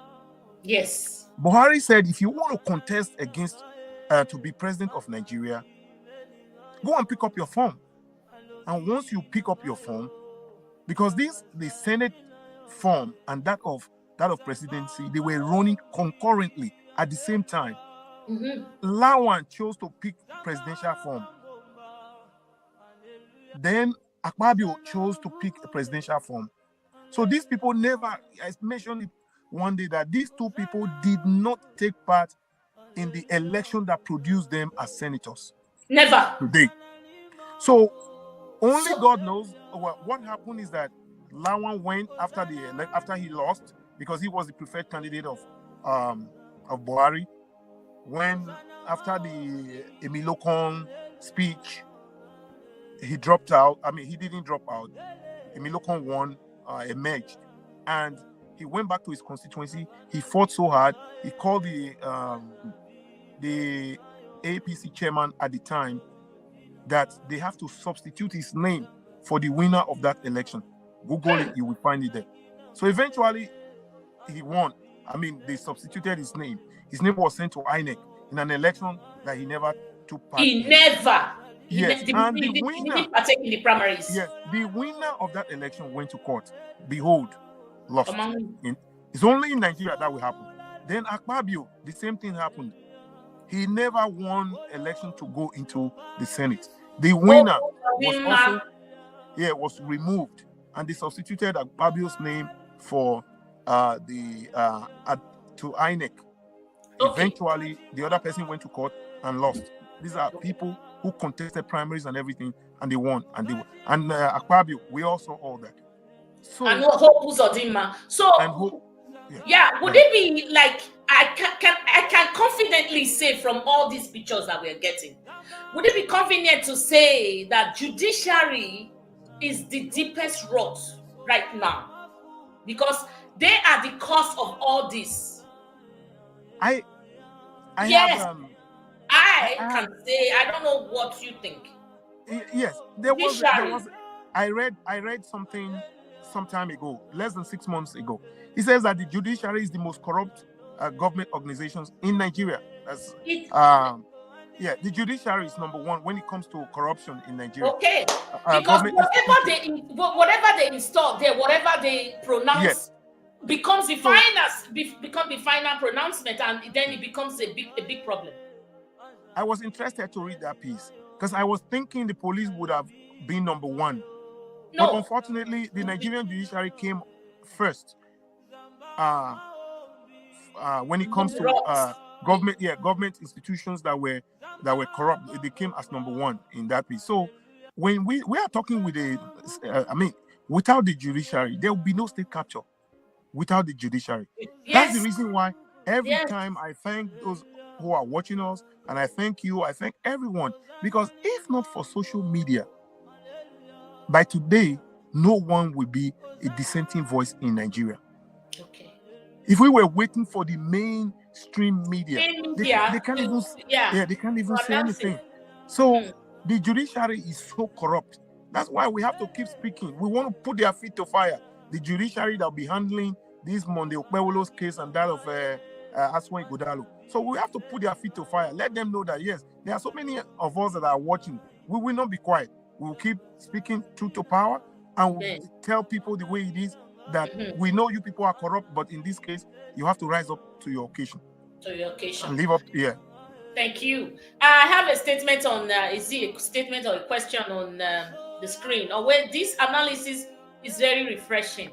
Yes. Buhari said, if you want to contest against to be president of Nigeria, go and pick up your form. And once you pick up your form, because the Senate form and that of presidency, they were running concurrently at the same time. Lawan chose to pick presidential form. Then Akpabio chose to pick a presidential form. So these people never, I mentioned it one day, that these two people did not take part in the election that produced them as senators. Never. Today. So only God knows what happened is that Lawan went after he lost, because he was the preferred candidate of Buhari. When after the Emilokon speech, he dropped out. I mean, he didn't drop out. Emilokon won, emerged, and he went back to his constituency. He fought so hard. He called the APC chairman at the time that they have to substitute his name for the winner of that election. Google it, you will find it there. So eventually, he won. I mean, they substituted his name. His name was sent to Inec in an election that he never took part in. Never. Yes, and the winner, he didn't partake in the primaries. Yes, the winner of that election went to court. Behold, lost. It's only in Nigeria that will happen. Then Akpabio, the same thing happened. He never won election to go into the Senate. The winner was removed, and they substituted Akpabio's name for to INEC. Eventually, the other person went to court and lost. These are people who contested primaries and everything, and they won. And Akpabio, we also all that. So and Hope Uzodinma. So would it be like I can confidently say from all these pictures that we're getting, would it be convenient to say that judiciary is the deepest rot right now, because they are the cause of all this? I can say I don't know what you think. Yes, there was I read something some time ago, less than 6 months ago. He says that the judiciary is the most corrupt government organizations in Nigeria. The judiciary is number one when it comes to corruption in Nigeria. Okay, because whatever they install there, whatever they pronounce, becomes the final pronouncement, and then it becomes a big problem. I was interested to read that piece because I was thinking the police would have been number one. No. But unfortunately, the Nigerian judiciary came first when it comes to government institutions that were corrupt. They came as number one in that piece. So when we are talking with without the judiciary, there will be no state capture. Without the judiciary, that's the reason why every time I thank those who are watching us, and I thank you, I thank everyone, because if not for social media, by today, no one will be a dissenting voice in Nigeria. Okay. If we were waiting for the mainstream media, they can't even they can't even say anything. So the judiciary is so corrupt. That's why we have to keep speaking. We want to put their feet to fire. The judiciary that will be handling this Monday Okpebholo's case and that of Aswan Godalo. So we have to put their feet to fire. Let them know that yes, there are so many of us that are watching. We will not be quiet. We will keep speaking truth to power. and tell people the way it is, that we know you people are corrupt, but in this case, you have to rise up to your occasion. And live up, Thank you. I have a statement on, is it a statement or a question on the screen? Or where this analysis is very refreshing.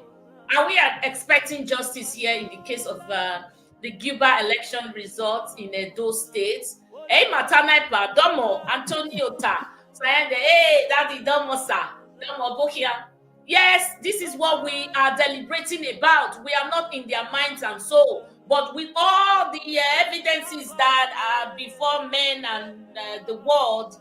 Are we expecting justice here in the case of the Bvas election results in Edo State? Hey, Matanaipa, Domo, Antonio Ta, saying, hey, Daddy Domo Sa, Domo Bokia. Yes, this is what we are deliberating about. We are not in their minds and soul, but with all the evidences that are before men and the world,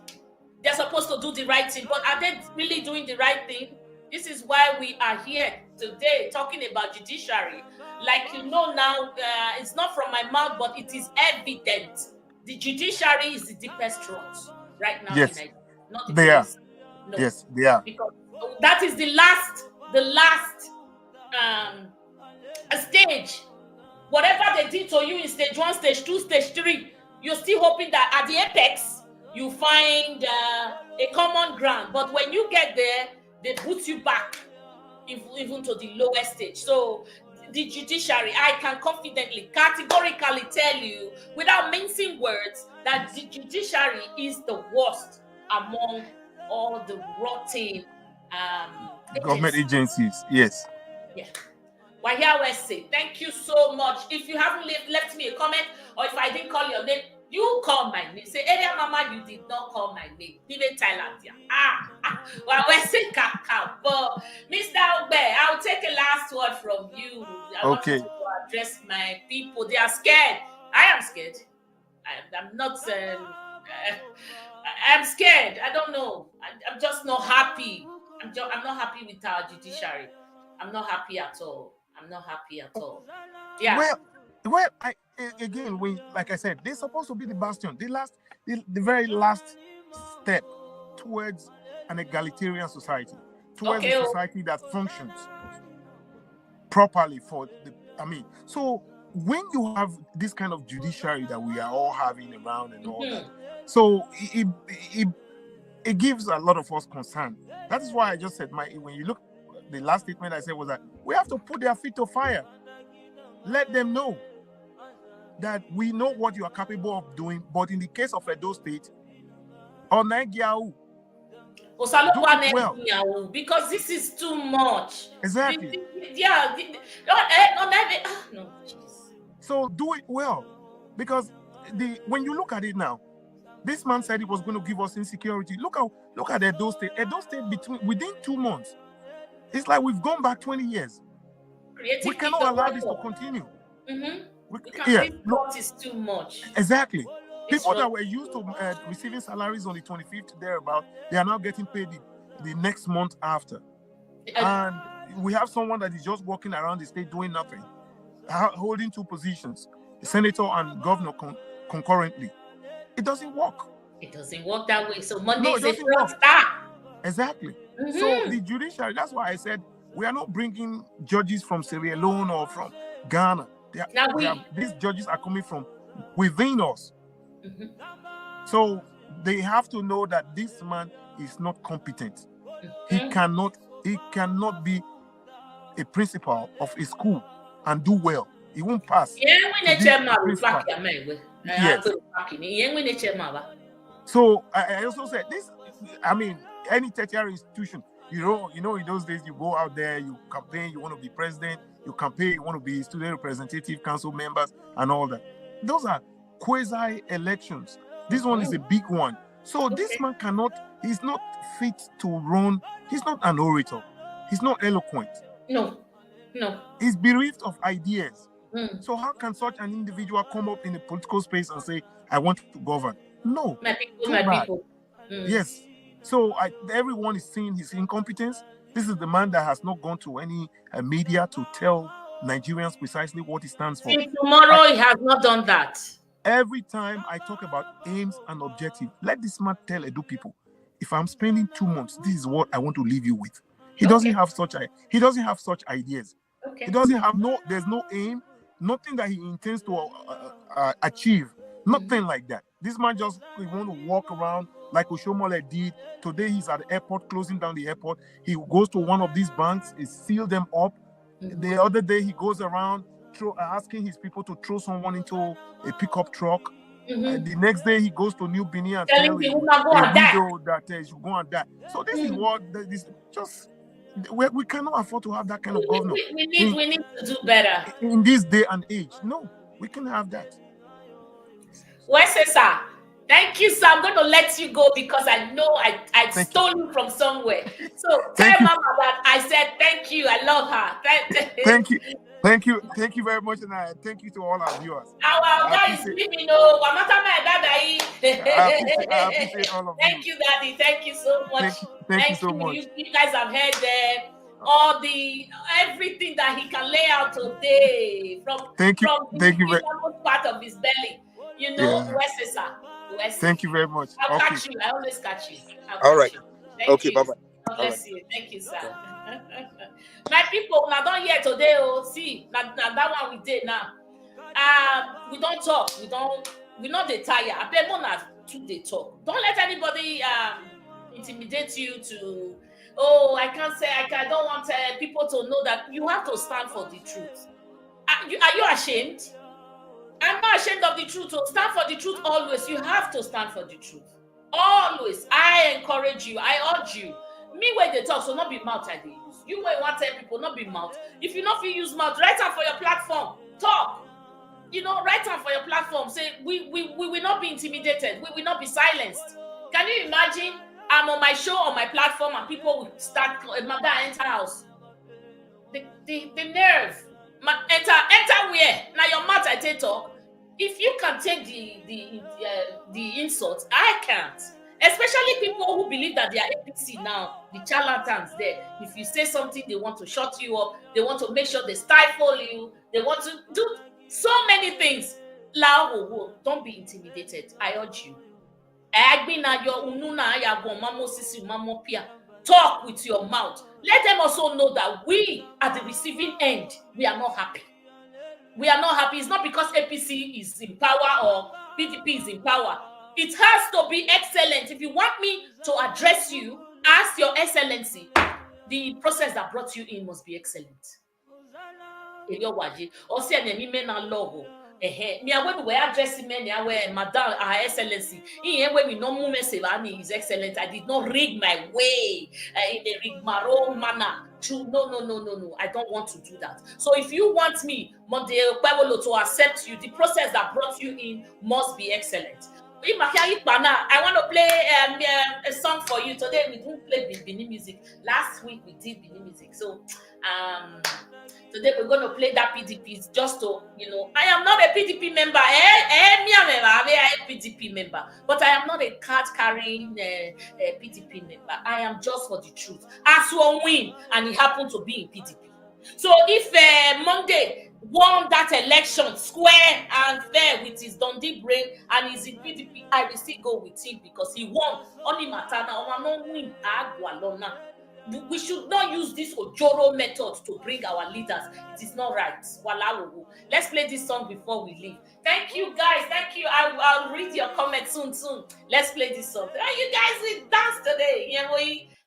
they're supposed to do the right thing. But are they really doing the right thing? This is why we are here today talking about judiciary. Like you know now, it's not from my mouth, but it is evident. The judiciary is the deepest truth right now. Yes, in Nigeria. Not the they are. No. Yes, they are. Because that is the last stage. Whatever they did to you in stage 1, stage 2, stage 3, you're still hoping that at the apex you find a common ground. But when you get there, they put you back even to the lowest stage. So the judiciary, I can confidently, categorically tell you, without mincing words, that the judiciary is the worst among all the rotten government agencies. Yes. Yeah. Well, here we say thank you so much. If you haven't left me a comment, or if I didn't call your name, you call my name. Say, Area Mama, you did not call my name. Even Thailand. Well, we say Kaka. But Mr. Ogbe, I'll take a last word from you. I want you to address my people. They are scared. I am scared. I'm not. I'm scared. I don't know. I'm just not happy. I'm not happy with our judiciary. I'm not happy at all. I'm not happy at all. Yeah. Well, again, like I said, they're supposed to be the bastion, the very last step towards an egalitarian society, towards a society that functions properly for the. So when you have this kind of judiciary that we are all having around and all that, so it gives a lot of us concern. That is why I just said when you look, the last statement I said was that we have to put their feet to fire. Let them know that we know what you are capable of doing, but in the case of Edo State, well, because this is too much. Exactly. No. So do it well, because when you look at it now, this man said he was going to give us insecurity. Look at Edo State. Edo State within 2 months, it's like we've gone back 20 years. We cannot allow this to continue. This is too much. Exactly. People that were used to receiving salaries on the 25th thereabout, they are now getting paid the next month after. And we have someone that is just walking around the state doing nothing, holding 2 positions, senator and governor concurrently. It doesn't work. It doesn't work that way. So Monday is a fraud start. Exactly. So the judiciary, that's why I said we are not bringing judges from Sierra Leone or from Ghana. These judges are coming from within us. So they have to know that this man is not competent. He cannot be a principal of a school and do well. He won't pass. Yes. So I also said this. Any tertiary institution, you know, in those days you go out there, you campaign, you want to be president, you campaign, you want to be student representative council members and all that. Those are quasi elections. This one is a big one. So this man he's not fit to run. He's not an orator. He's not eloquent. No. He's bereft of ideas. So how can such an individual come up in the political space and say, I want to govern? No. My people. Yes. So everyone is seeing his incompetence. This is the man that has not gone to any media to tell Nigerians precisely what he stands for. Since tomorrow, he has not done that. Every time I talk about aims and objectives, let this man tell Edo people, if I'm spending 2 months, this is what I want to leave you with. He doesn't have such ideas. He doesn't have there's no aim, nothing that he intends to achieve, nothing like that. This man just want to walk around like Oshomole did. Today he's at the airport, closing down the airport. He goes to one of these banks, he seals them up. The other day he goes around asking his people to throw someone into a pickup truck. The next day he goes to New Benin and tells a widow that she should go and die. So this is what this just we cannot afford to have that kind of government. We need to do better in this day and age. No, we can have that. Sir? Thank you, sir. I'm going to let you go because I know I stole you from somewhere. So tell Mama that I said thank you. I love her. Thank you. Thank you very much, and thank you to all our viewers. Our guys, let me know. I appreciate all of you. Thank you, Daddy. Thank you so much. Thank you so much. You guys have heard all everything that he can lay out today from the part of his belly. You know, Thank you very much. I'll catch you. I always catch you. All right. Okay, bye bye. God bless you. Thank you, sir. My people, now don't hear today. Oh, see, now that one we did now. We don't talk. We not they tire. I bet more than they talk. Don't let anybody intimidate you to. Oh, I can't say. I don't want people to know that you have to stand for the truth. Are you ashamed? I'm not ashamed of the truth. So stand for the truth always. You have to stand for the truth. Always. I encourage you. I urge you. Me where they talk, so not be mouth I they use. You where want to tell people, not be mouth. If you not feel use mouth, write down for your platform. Talk. Write down for your platform. Say, we will not be intimidated. We will not be silenced. Can you imagine? I'm on my show, on my platform, and people will start, Mother, enter house. The nerve. Enter where? Now your mouth I take talk. If you can take the insults, I can't. Especially people who believe that they are APC now, the charlatans there. If you say something, they want to shut you up. They want to make sure they stifle you. They want to do so many things. Don't be intimidated. I urge you. Talk with your mouth. Let them also know that we, at the receiving end, we are not happy. We are not happy. It's not because APC is in power or PDP is in power. It has to be excellent. If you want me to address you, ask your excellency. The process that brought you in must be excellent. Me when we addressing me, Madam, Her Excellency. When we no movement say His Excellent, I did not rig my way in a rigmarole manner. No. I don't want to do that. So if you want me, to accept you, the process that brought you in must be excellent. I want to play a song for you. Today we don't play Benin music. Last week we did Benin music. So today we're going to play that PDP just to, I am not a PDP member. I'm a PDP member. But I am not a card-carrying PDP member. I am just for the truth. As one win, and it happened to be in PDP. So if Monday won that election square and fair with his Dundee brain and he's in PDP, I will still go with him because he won. Only Matana, win. We should not use this Ojoro method to bring our leaders. It is not right. Let's play this song before we leave. Thank you, guys. Thank you. I'll read your comments soon. Let's play this song. You guys will dance today.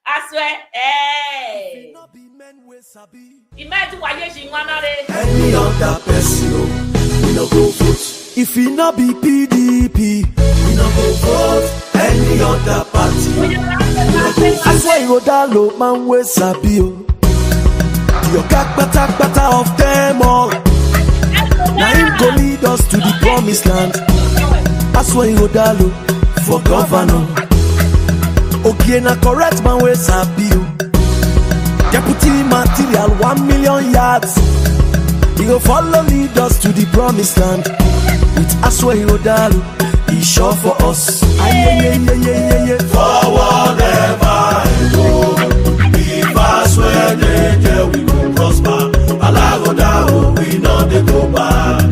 I swear. Hey. Imagine why you're any other person, we no go vote. If he not be PDP, we no go vote. Any other party, I swear you that low man we sabi o. You got better of them all. Now him go lead us to the promised land. I swear you that low for governor. Okay, na correct man we sabi o. Deputy material 1 million yards. He go follow lead us to the promised land. With Aswe Odalu, he sure for us. Forward ever go. Bvas where they we go prosper. Alagoda we know they go back.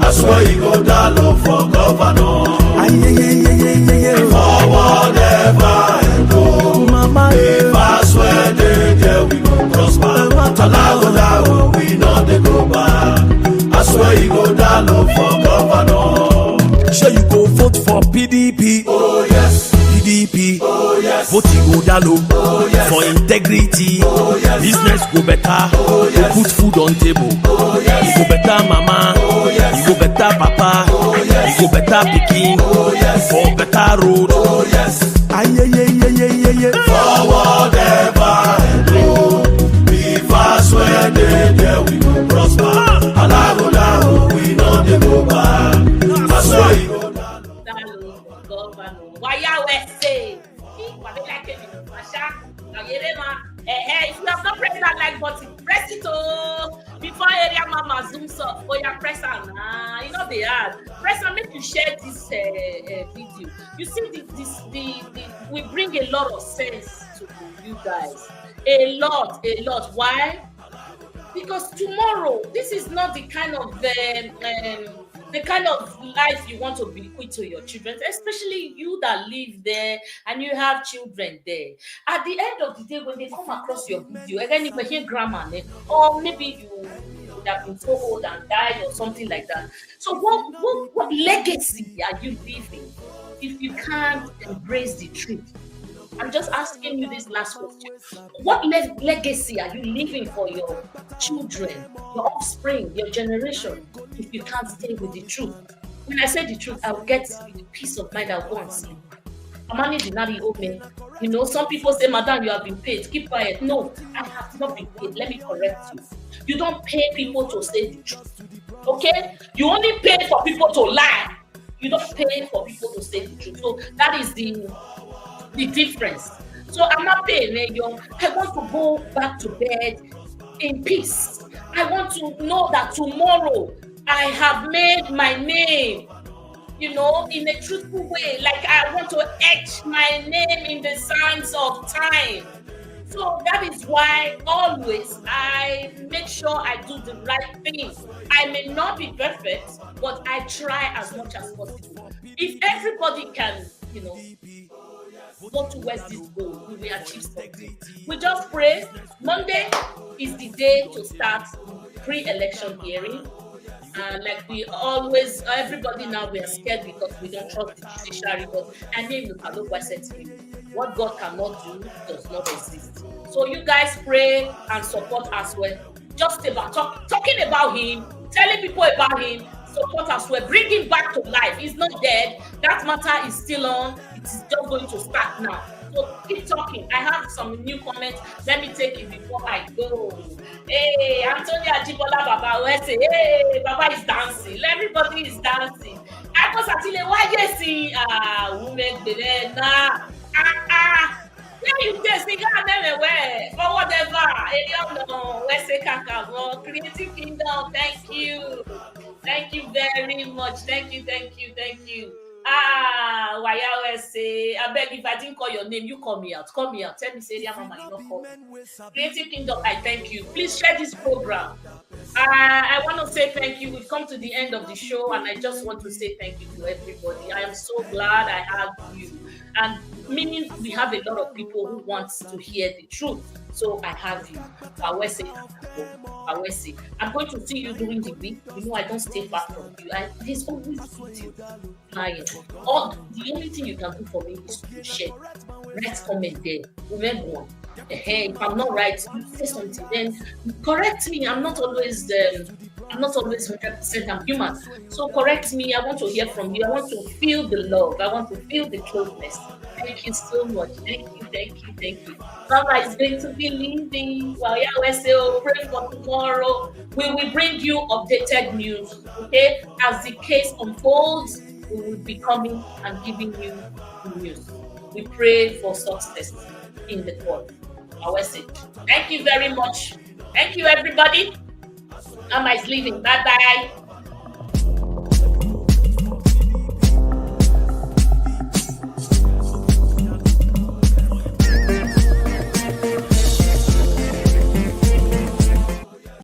Aswe Odalu for governor. Forward ever go. Bvas where they we go prosper. Alagoda we know they go back. I swear you go down low for governor. Sure you go vote for PD Vote go down low for integrity. Business go better. We put food on table. You go better mama. You go better papa. You go better pikin. For better road. Forward ever and go. Bvas where they there we go prosper. Alago we know they go back. I swear you go down. If you have not pressed that like button, press it before area mama zooms up. Oh yeah, press it. You know they are. Press and make you share this video. You see we bring a lot of sense to you guys. A lot. Why? Because tomorrow, this is not the kind of life you want to bequeath to your children, especially you that live there and you have children there. At the end of the day, when they come across your video, again, if you hear grandma, or maybe you would have been so old and died or something like that. So what legacy are you leaving if you can't embrace the truth? I'm just asking you this last question. What legacy are you leaving for your children, your offspring, your generation, if you can't stay with the truth? When I say the truth, I'll get the peace of mind I'll go and sleep. Amani Dinari Ome. You know, some people say, Madam, you have been paid. Keep quiet. No, I have not been paid. Let me correct you. You don't pay people to say the truth. Okay? You only pay for people to lie. You don't pay for people to say the truth. So that is the difference. So I'm not paying you. I want to go back to bed in peace. I want to know that tomorrow I have made my name, you know, in a truthful way. Like I want to etch my name in the sands of time. So that is why always I make sure I do the right thing. I may not be perfect, but I try as much as possible. If everybody can, you know, go towards this goal, we will achieve something. We just pray. Monday is the day to start pre-election hearing. And like we always, everybody now, we are scared because we don't trust the judiciary. But I mean, you can look what God cannot do does not exist. So you guys pray and support as well. Just about talking about him, telling people about him, support as well. Bring him back to life. He's not dead. That matter is still on. It is just going to start now. So keep talking. I have some new comments. Let me take it before I go. Hey, Antonia Jibola Baba, where say, hey, Baba is dancing. Everybody is dancing. I was actually, why you see, women, yeah, you just think anywhere for whatever. Let's say Kaka, Creative Kingdom. Thank you very much. Thank you. Why say? I beg if I didn't call your name, you call me out. Tell me, say, yeah, Mama, you not call me. Creative Kingdom, I thank you. Please share this program. I want to say thank you. We've come to the end of the show, and I just want to say thank you to everybody. I am so glad I have you. And meaning we have a lot of people who want to hear the truth. So I have you. I will say, I'm going to see you during the week. You know, I don't stay far from you. There's always good client. The only thing you can do for me is to share. Write comment there. Remember, if I'm not right, you say something. Then correct me. I'm not always 100%. I'm human. So correct me. I want to hear from you. I want to feel the love. I want to feel the closeness. Thank you so much. Thank you. Mama is going to be leaving. Well, yeah, we say, pray for tomorrow. We will bring you updated news. Okay? As the case unfolds, we will be coming and giving you the news. We pray for success in the court. I will say, thank you very much. Thank you, everybody. Mama is leaving. Bye-bye.